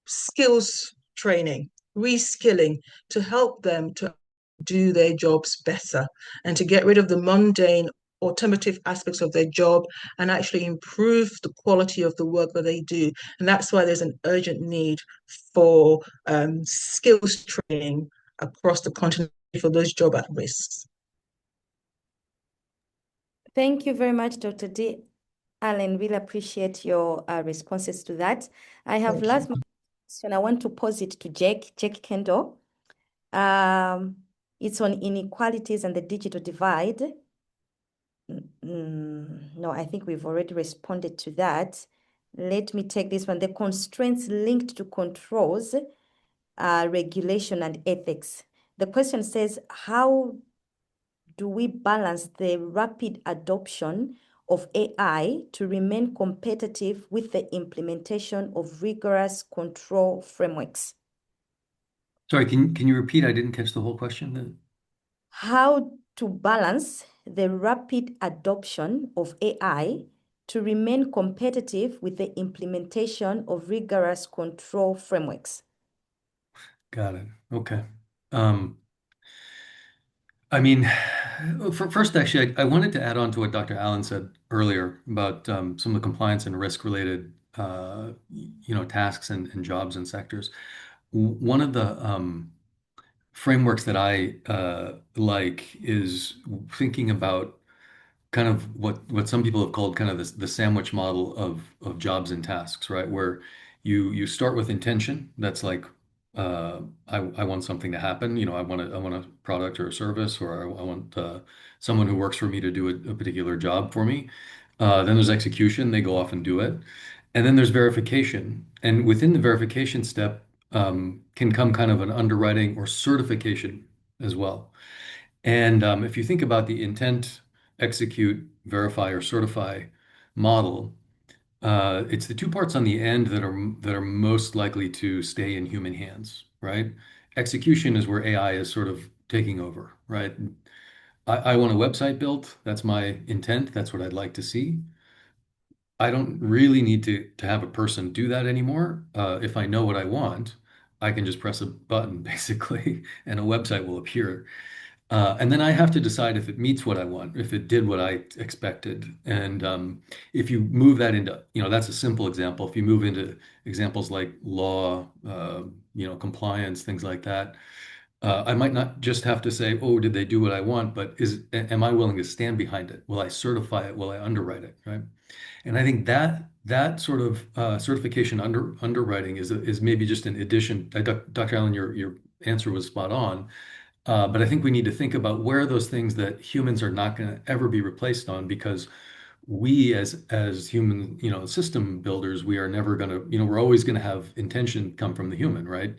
skills training, reskilling to help them to do their jobs better and to get rid of the mundane automative aspects of their job and actually improve the quality of the work that they do. And that's why there's an urgent need for skills training across the continent for those job at risks. Thank you very much, Dr. D. Allen. Really appreciate your responses to that. I have last question. I want to pose it to Jake Kendall. It's on inequalities and the digital divide. No, I think we've already responded to that. Let me take this one. The constraints linked to controls, regulation, and ethics. The question says, how do we balance the rapid adoption of AI to remain competitive with the implementation of rigorous control frameworks? Sorry, can you repeat? I didn't catch the whole question. How to balance the rapid adoption of AI to remain competitive with the implementation of rigorous control frameworks. Got it. Okay. I mean, first, actually, I wanted to add on to what Dr. Allen said earlier about some of the compliance and risk-related, tasks and jobs and sectors. One of the frameworks that I like is thinking about kind of what some people have called kind of the sandwich model of jobs and tasks, right? Where you start with intention. That's like I want something to happen. I want a product or a service, or I want someone who works for me to do a particular job for me. Then there's execution. They go off and do it. And then there's verification. And within the verification step can come kind of an underwriting or certification as well. And if you think about the intent, execute, verify, or certify model, it's the two parts on the end that are most likely to stay in human hands, right? Execution is where AI is sort of taking over, right? I want a website built. That's my intent. That's what I'd like to see. I don't really need to have a person do that anymore. If I know what I want, I can just press a button basically, and a website will appear. And then I have to decide if it meets what I want, if it did what I expected. And if you move that into, that's a simple example. If you move into examples like law, compliance, things like that, I might not just have to say, oh, did they do what I want? But am I willing to stand behind it? Will I certify it? Will I underwrite it? Right? And I think that sort of certification underwriting is maybe just an addition. Dr. Allen, your answer was spot on. But I think we need to think about where are those things that humans are not going to ever be replaced on, because we as human, system builders, we are never going to, we're always going to have intention come from the human, right?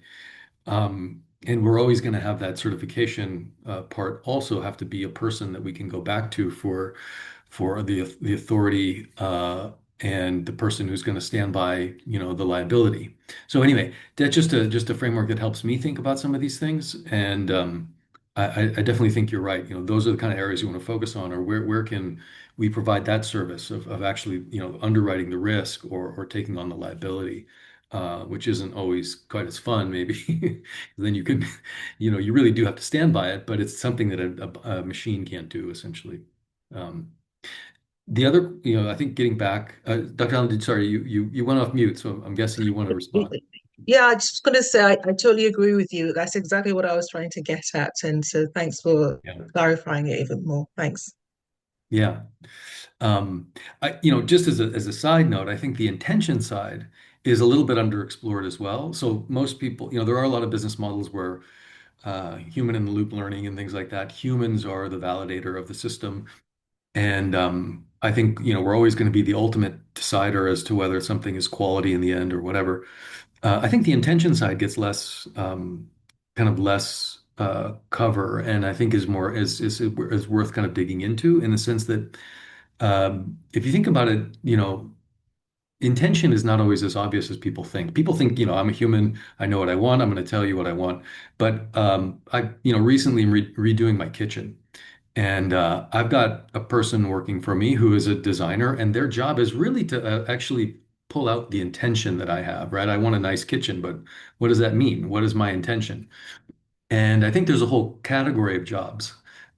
And we're always going to have that certification part also have to be a person that we can go back to for the authority and the person who's going to stand by, the liability. So anyway, that's just a framework that helps me think about some of these things. And I definitely think you're right. Those are the kind of areas you want to focus on, or where can we provide that service of actually, underwriting the risk or taking on the liability, which isn't always quite as fun, maybe. Then you can, you really do have to stand by it, but it's something that a machine can't do, essentially. The other, I think getting back, Dr. Allen, sorry, you went off mute, so I'm guessing you want to respond. Yeah, I just going to say I totally agree with you. That's exactly what I was trying to get at. And so thanks for Yeah. clarifying it even more. Thanks. Yeah. Just as a side note, I think the intention side is a little bit underexplored as well. So most people, there are a lot of business models where human in the loop learning and things like that, humans are the validator of the system. And I think, we're always going to be the ultimate decider as to whether something is quality in the end or whatever. I think the intention side gets less, kind of less cover, and I think is worth kind of digging into, in the sense that if you think about it, intention is not always as obvious as people think. People think, I'm a human, I know what I want, I'm going to tell you what I want. But recently am redoing my kitchen. And I've got a person working for me who is a designer, and their job is really to actually pull out the intention that I have, right? I want a nice kitchen, but what does that mean? What is my intention? And I think there's a whole category of jobs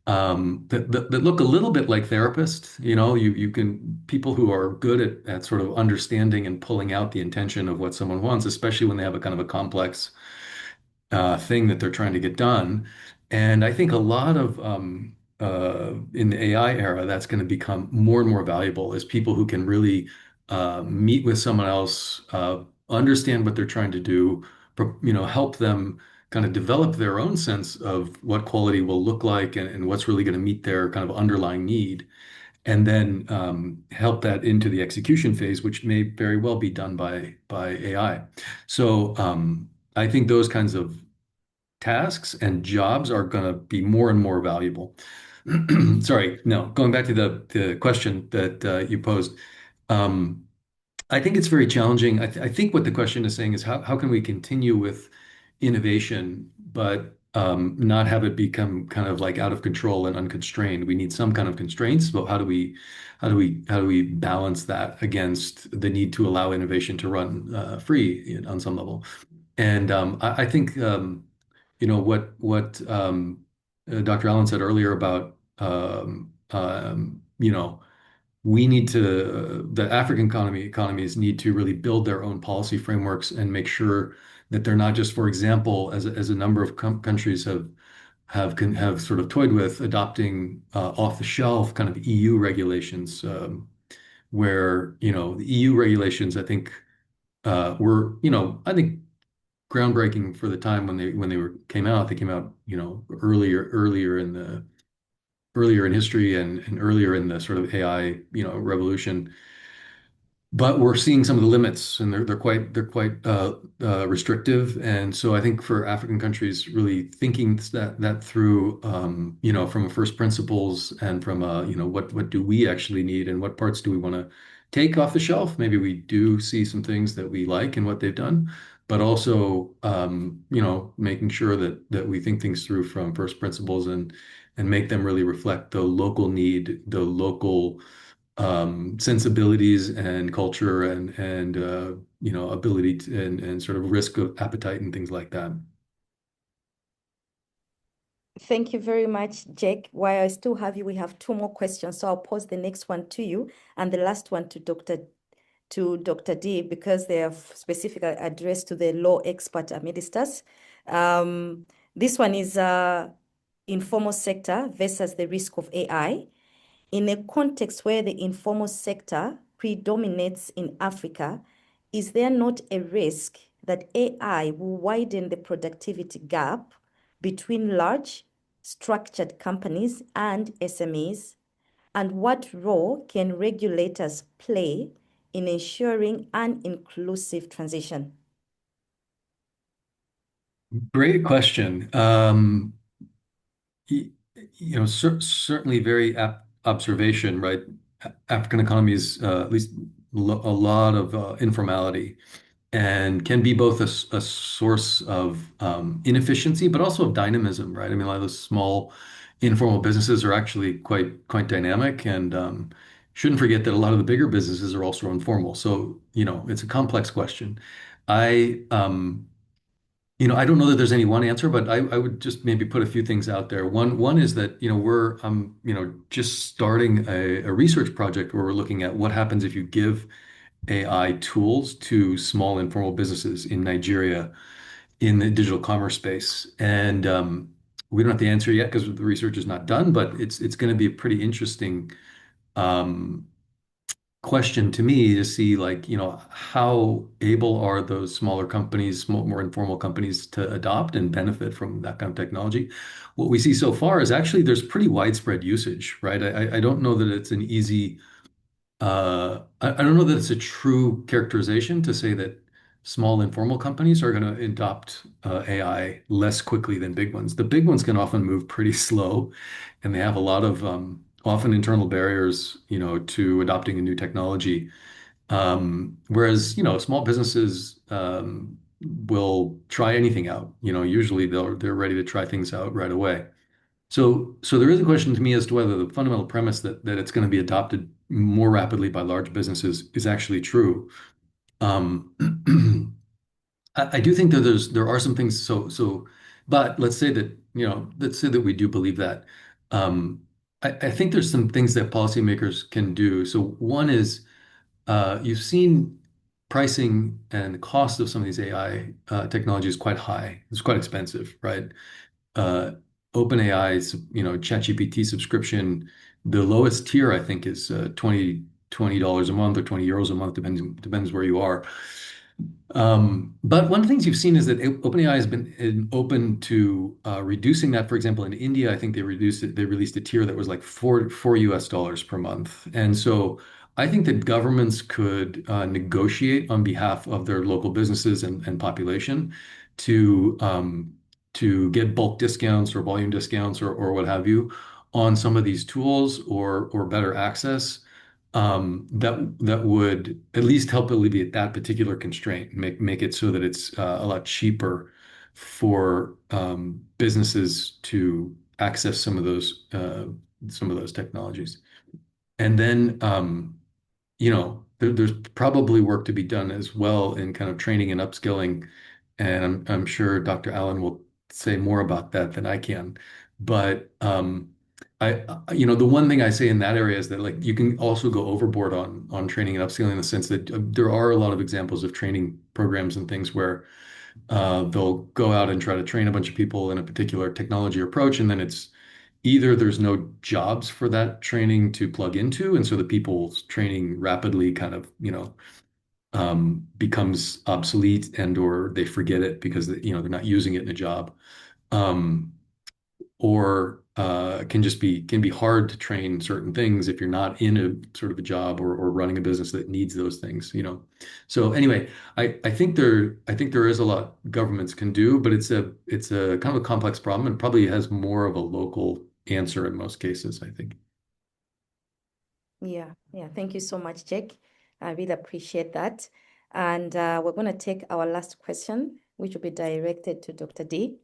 that look a little bit like therapists. You can, people who are good at sort of understanding and pulling out the intention of what someone wants, especially when they have a kind of a complex thing that they're trying to get done. And I think a lot of in the AI era, that's going to become more and more valuable as people who can really meet with someone else, understand what they're trying to do, help them kind of develop their own sense of what quality will look like, and what's really going to meet their kind of underlying need, and then help that into the execution phase, which may very well be done by AI. So I think those kinds of tasks and jobs are going to be more and more valuable. Sorry, no, going back to the question that you posed. I think it's very challenging. I think what the question is saying is how can we continue with innovation, but not have it become kind of like out of control and unconstrained? We need some kind of constraints, but how do we balance that against the need to allow innovation to run free on some level? And I think what Dr. Allen said earlier about the African economies need to really build their own policy frameworks and make sure that they're not just, for example, as a number of countries have sort of toyed with, adopting off the shelf kind of EU regulations, where the EU regulations, I think, were I think groundbreaking for the time when they came out. They came out earlier in history, and earlier in the sort of AI revolution. But we're seeing some of the limits, and they're quite restrictive. And so I think for African countries, really thinking that through, from a first principles, and from what do we actually need, and what parts do we want to take off the shelf. Maybe we do see some things that we like in what they've done, but also, making sure that we think things through from first principles and make them really reflect the local need, the local sensibilities and culture and ability to, and sort of risk of appetite and things like that. Thank you very much, Jake. While I still have you, we have 2 more questions. So I'll pose the next one to you and the last one to Dr. D, because they are specifically addressed to the law expert amidst us. This one is informal sector versus the risk of AI. In a context where the informal sector predominates in Africa, is there not a risk that AI will widen the productivity gap between large, structured companies and SMEs? And what role can regulators play in ensuring an inclusive transition? Great question. Certainly very apt observation, right? African economies, at least a lot of informality, and can be both a source of inefficiency, but also of dynamism, right? I mean, a lot of those small informal businesses are actually quite dynamic, and shouldn't forget that a lot of the bigger businesses are also informal. So, it's a complex question. I don't know that there's any one answer, but I would just maybe put a few things out there. One is that, we're just starting a research project where we're looking at what happens if you give AI tools to small informal businesses in Nigeria in the digital commerce space. And we don't have the answer yet because the research is not done, but it's going to be a pretty interesting um, question to me to see, like, how able are those smaller companies, more informal companies, to adopt and benefit from that kind of technology. What we see so far is actually there's pretty widespread usage, right? I don't know that it's an easy I don't know that it's a true characterization to say that small informal companies are going to adopt AI less quickly than big ones. The big ones can often move pretty slow, and they have a lot of often internal barriers, to adopting a new technology. Whereas, small businesses will try anything out. Usually they're ready to try things out right away. So there is a question to me as to whether the fundamental premise that it's going to be adopted more rapidly by large businesses is actually true. Um, I do think that there are some things. But let's say that we do believe that. Um, I think there's some things that policymakers can do. So one is you've seen pricing and the cost of some of these AI technologies quite high. It's quite expensive, right? uh, OpenAI's, ChatGPT subscription, the lowest tier I think is $20 a month or €20 a month, depends where you are. But one of the things you've seen is that OpenAI has been open to reducing that. For example, in India, I think they reduced it. They released a tier that was like four US dollars per month. And so I think that governments could negotiate on behalf of their local businesses and population to get bulk discounts or volume discounts or what have you on some of these tools or better access that would at least help alleviate that particular constraint, make it so that it's a lot cheaper for businesses to access some of those technologies. And then there's probably work to be done as well in kind of training and upskilling, and I'm sure Dr. Allen will say more about that than I can. But the one thing I say in that area is that, like, you can also go overboard on training and upskilling, in the sense that there are a lot of examples of training programs and things where they'll go out and try to train a bunch of people in a particular technology or approach, and then it's either there's no jobs for that training to plug into, and so the people's training rapidly kind of, becomes obsolete, or they forget it because they're not using it in a job. Um, or can be hard to train certain things if you're not in a sort of a job or running a business that needs those things. So anyway, I think there is a lot governments can do, but it's a kind of a complex problem and probably has more of a local answer in most cases, I think. Yeah. Thank you so much, Jake. I really appreciate that. And we're going to take our last question, which will be directed to Dr. D.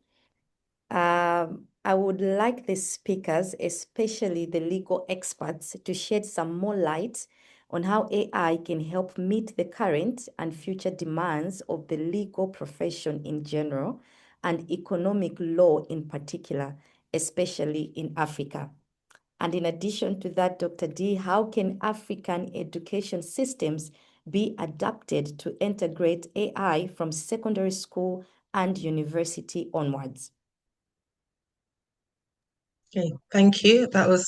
I would like the speakers, especially the legal experts, to shed some more light on how AI can help meet the current and future demands of the legal profession in general and economic law in particular, especially in Africa. And in addition to that, Dr. D, how can African education systems be adapted to integrate AI from secondary school and university onwards? Okay, thank you. That was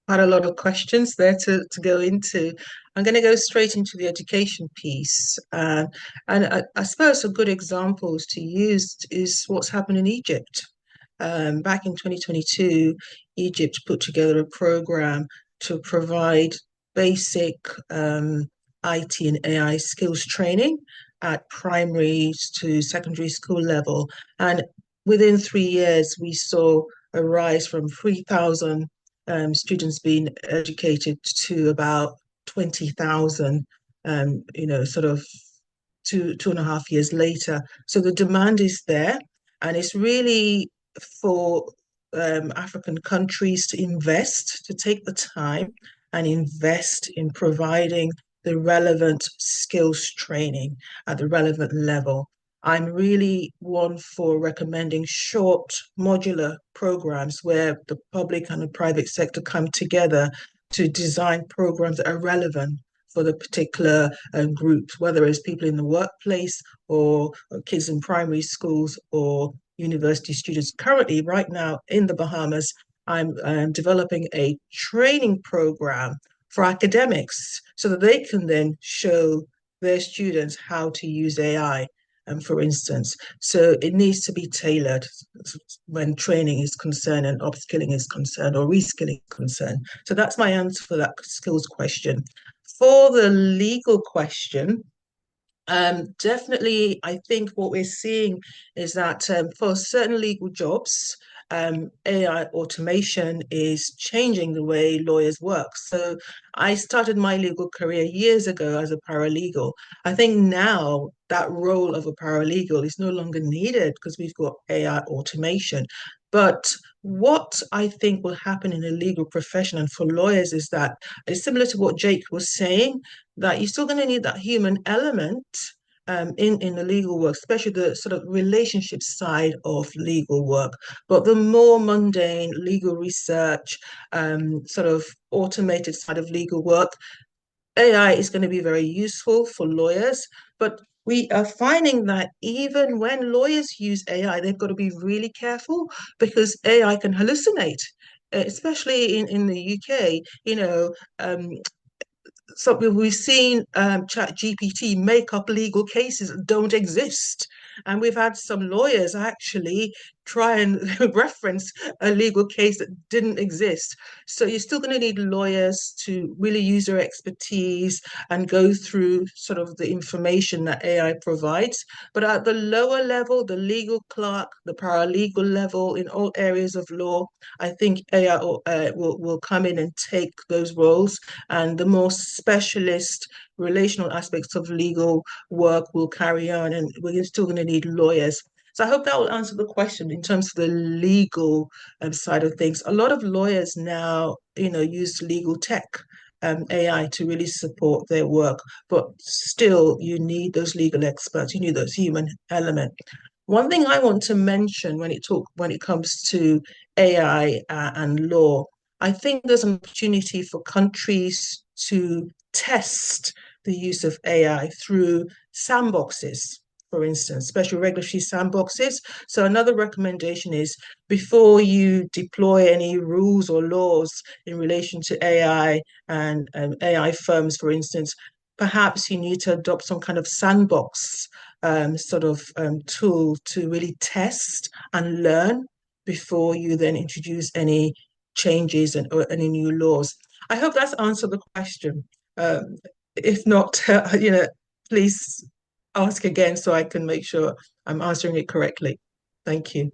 quite a lot of questions there to go into. I'm going to go straight into the education piece. And I suppose a good example to use is what's happened in Egypt. Back in 2022, Egypt put together a program to provide basic IT and AI skills training at primary to secondary school level. And within 3 years, we saw a rise from 3,000 students being educated to about 20,000, sort of 2.5 years later. So the demand is there, and it's really for African countries to invest, to take the time and invest in providing the relevant skills training at the relevant level. I'm really one for recommending short modular programs where the public and the private sector come together to design programs that are relevant for the particular groups, whether it's people in the workplace or kids in primary schools or university students. Currently, right now in the Bahamas, I'm developing a training program for academics so that they can then show their students how to use AI. For instance, so it needs to be tailored when training is concerned and upskilling is concerned or reskilling is concerned. So that's my answer for that skills question. For the legal question, definitely, I think what we're seeing is that for certain legal jobs, AI automation is changing the way lawyers work. So I started my legal career years ago as a paralegal. I think now that role of a paralegal is no longer needed because we've got AI automation. But what I think will happen in the legal profession and for lawyers is that it's similar to what Jake was saying, that you're still going to need that human element in the legal work, especially the sort of relationship side of legal work. But the more mundane legal research, sort of automated side of legal work, AI is going to be very useful for lawyers. But we are finding that even when lawyers use AI, they've got to be really careful because AI can hallucinate, especially in the UK. So we've seen ChatGPT make up legal cases that don't exist. And we've had some lawyers actually try and reference a legal case that didn't exist. So you're still going to need lawyers to really use their expertise and go through sort of the information that AI provides. But at the lower level, the legal clerk, the paralegal level, in all areas of law, I think AI will come in and take those roles, and the more specialist relational aspects of legal work will carry on, and we're still going to need lawyers. So I hope that will answer the question in terms of the legal side of things. A lot of lawyers now, use legal tech, AI to really support their work, but still you need those legal experts, you need those human element. One thing I want to mention when it comes to AI and law, I think there's an opportunity for countries to test the use of AI through sandboxes, for instance, special regulatory sandboxes. So another recommendation is before you deploy any rules or laws in relation to AI and AI firms, for instance, perhaps you need to adopt some kind of sandbox tool to really test and learn before you then introduce any changes or any new laws. I hope that's answered the question. If not, please ask again so I can make sure I'm answering it correctly. Thank you.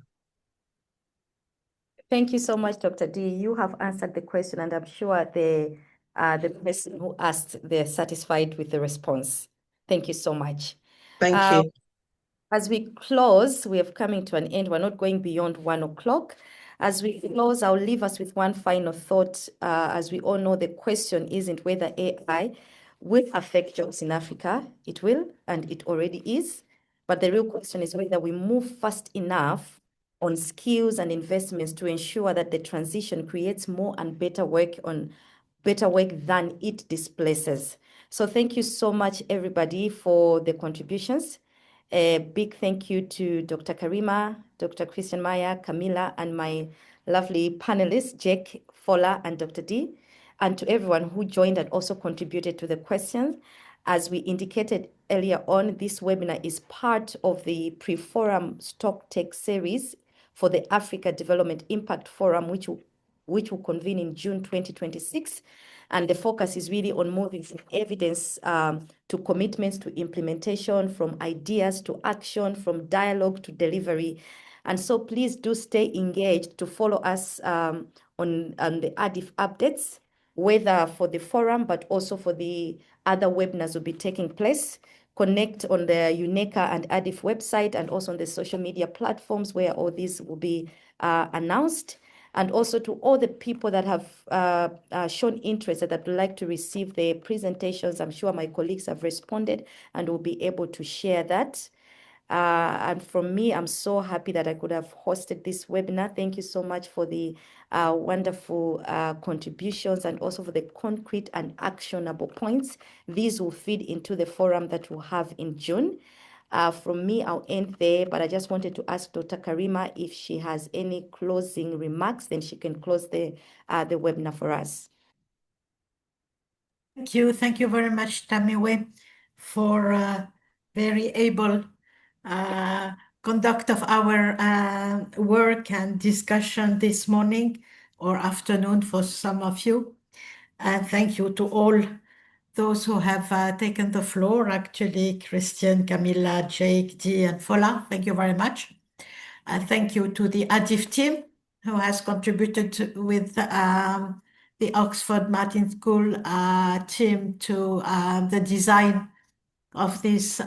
Thank you so much, Dr. D. You have answered the question, and I'm sure the the person who asked, they're satisfied with the response. Thank you so much. Thank you. As we close, we are coming to an end. We're not going beyond 1 o'clock. As we close, I'll leave us with one final thought. As we all know, the question isn't whether AI will affect jobs in Africa. It will, and it already is. But the real question is whether we move fast enough on skills and investments to ensure that the transition creates more and better work than it displaces. So thank you so much, everybody, for the contributions. A big thank you to Dr. Karima, Dr. Christian Maya, Camilla, and my lovely panelists, Jake, Fola, and Dr. D, and to everyone who joined and also contributed to the questions. As we indicated earlier on, this webinar is part of the pre-forum Stock Tech series for the Africa Development Impact Forum, which will convene in June 2026. And the focus is really on moving from evidence to commitments to implementation, from ideas to action, from dialogue to delivery. And so please do stay engaged to follow us on the ADIF updates, whether for the forum, but also for the other webinars will be taking place. Connect on the UNECA and ADIF website and also on the social media platforms where all these will be announced. And also to all the people that have shown interest that would like to receive the presentations. I'm sure my colleagues have responded and will be able to share that. And from me, I'm so happy that I could have hosted this webinar. Thank you so much for the wonderful contributions and also for the concrete and actionable points. These will feed into the forum that we'll have in June. From me, I'll end there, but I just wanted to ask Dr. Karima if she has any closing remarks, then she can close the webinar for us. Thank you very much, Tamiwe, for very able conduct of our work and discussion this morning or afternoon for some of you. And thank you to all those who have taken the floor, actually, Christian, Camilla, Jake, Dee, and Fola. Thank you very much. And thank you to the ADIF team who has contributed with the Oxford Martin School team to the design of this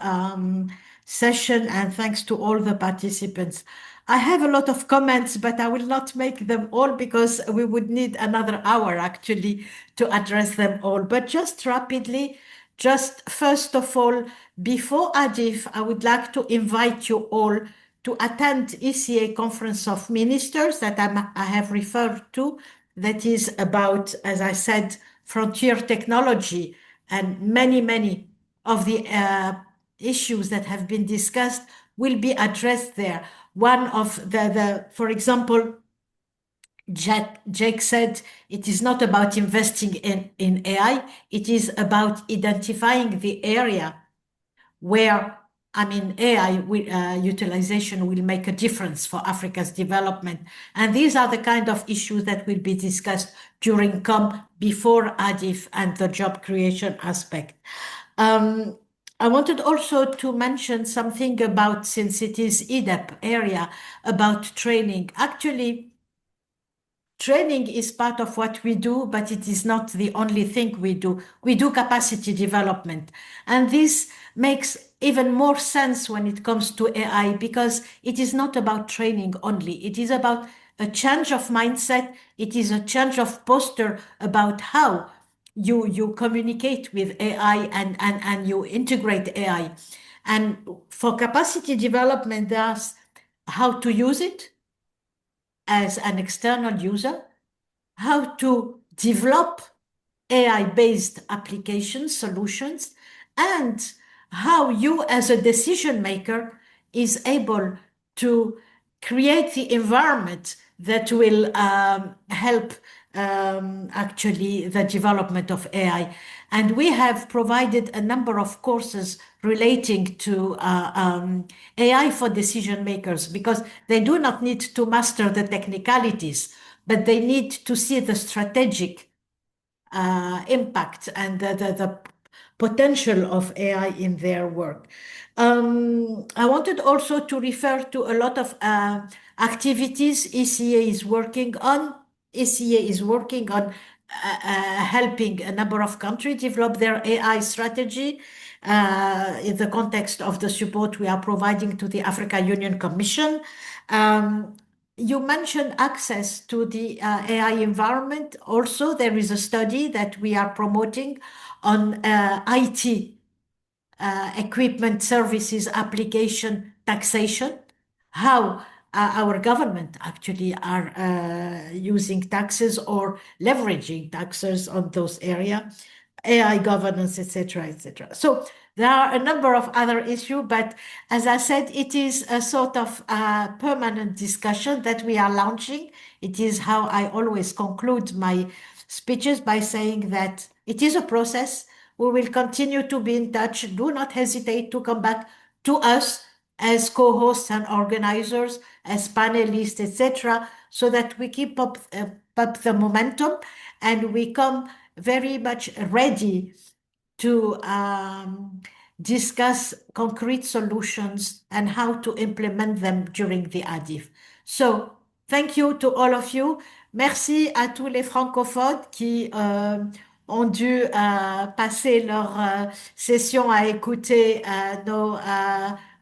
session, and thanks to all the participants. I have a lot of comments, but I will not make them all because we would need another hour actually to address them all. But just rapidly, just first of all, before ADIF, I would like to invite you all to attend ECA Conference of Ministers that I have referred to, that is about, as I said, frontier technology, and many of the issues that have been discussed will be addressed there. One of for example, Jake said it is not about investing in AI, it is about identifying the area where AI utilization will make a difference for Africa's development. And these are the kind of issues that will be discussed during COM before ADIF and the job creation aspect. I wanted also to mention something about, since it is IDEP area, about training. Actually, training is part of what we do, but it is not the only thing we do. We do capacity development. And this makes even more sense when it comes to AI, because it is not about training only. It is about a change of mindset. It is a change of posture about how you communicate with AI and you integrate AI. And for capacity development, there's how to use it as an external user, how to develop AI-based application solutions, and how you as a decision maker is able to create the environment that will help actually the development of AI. And we have provided a number of courses relating to AI for decision makers, because they do not need to master the technicalities, but they need to see the strategic impact and the potential of AI in their work. I wanted also to refer to a lot of activities ECA is working on. ECA is working on helping a number of countries develop their AI strategy in the context of the support we are providing to the African Union Commission. You mentioned access to the AI environment. Also, there is a study that we are promoting on IT equipment, services, application, taxation, how our government actually are using taxes or leveraging taxes on those areas, AI governance, etc., etc. So there are a number of other issues, but as I said, it is a sort of permanent discussion that we are launching. It is how I always conclude my speeches by saying that it is a process. We will continue to be in touch. Do not hesitate to come back to us as co-hosts and organizers, as panelists, etc., so that we keep up the momentum and we come very much ready to discuss concrete solutions and how to implement them during the ADIF. So, thank you to all of you. Merci à tous les francophones qui ont dû passer leur session à écouter nos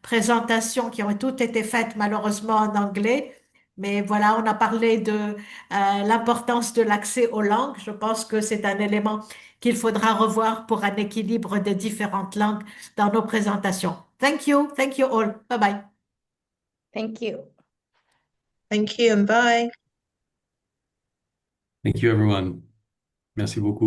présentations qui ont toutes été faites malheureusement en anglais. Mais voilà, on a parlé de l'importance de l'accès aux langues. Je pense que c'est un élément qu'il faudra revoir pour un équilibre des différentes langues dans nos présentations. Thank you all. Bye bye. Thank you. Thank you and bye. Thank you, everyone. Merci beaucoup.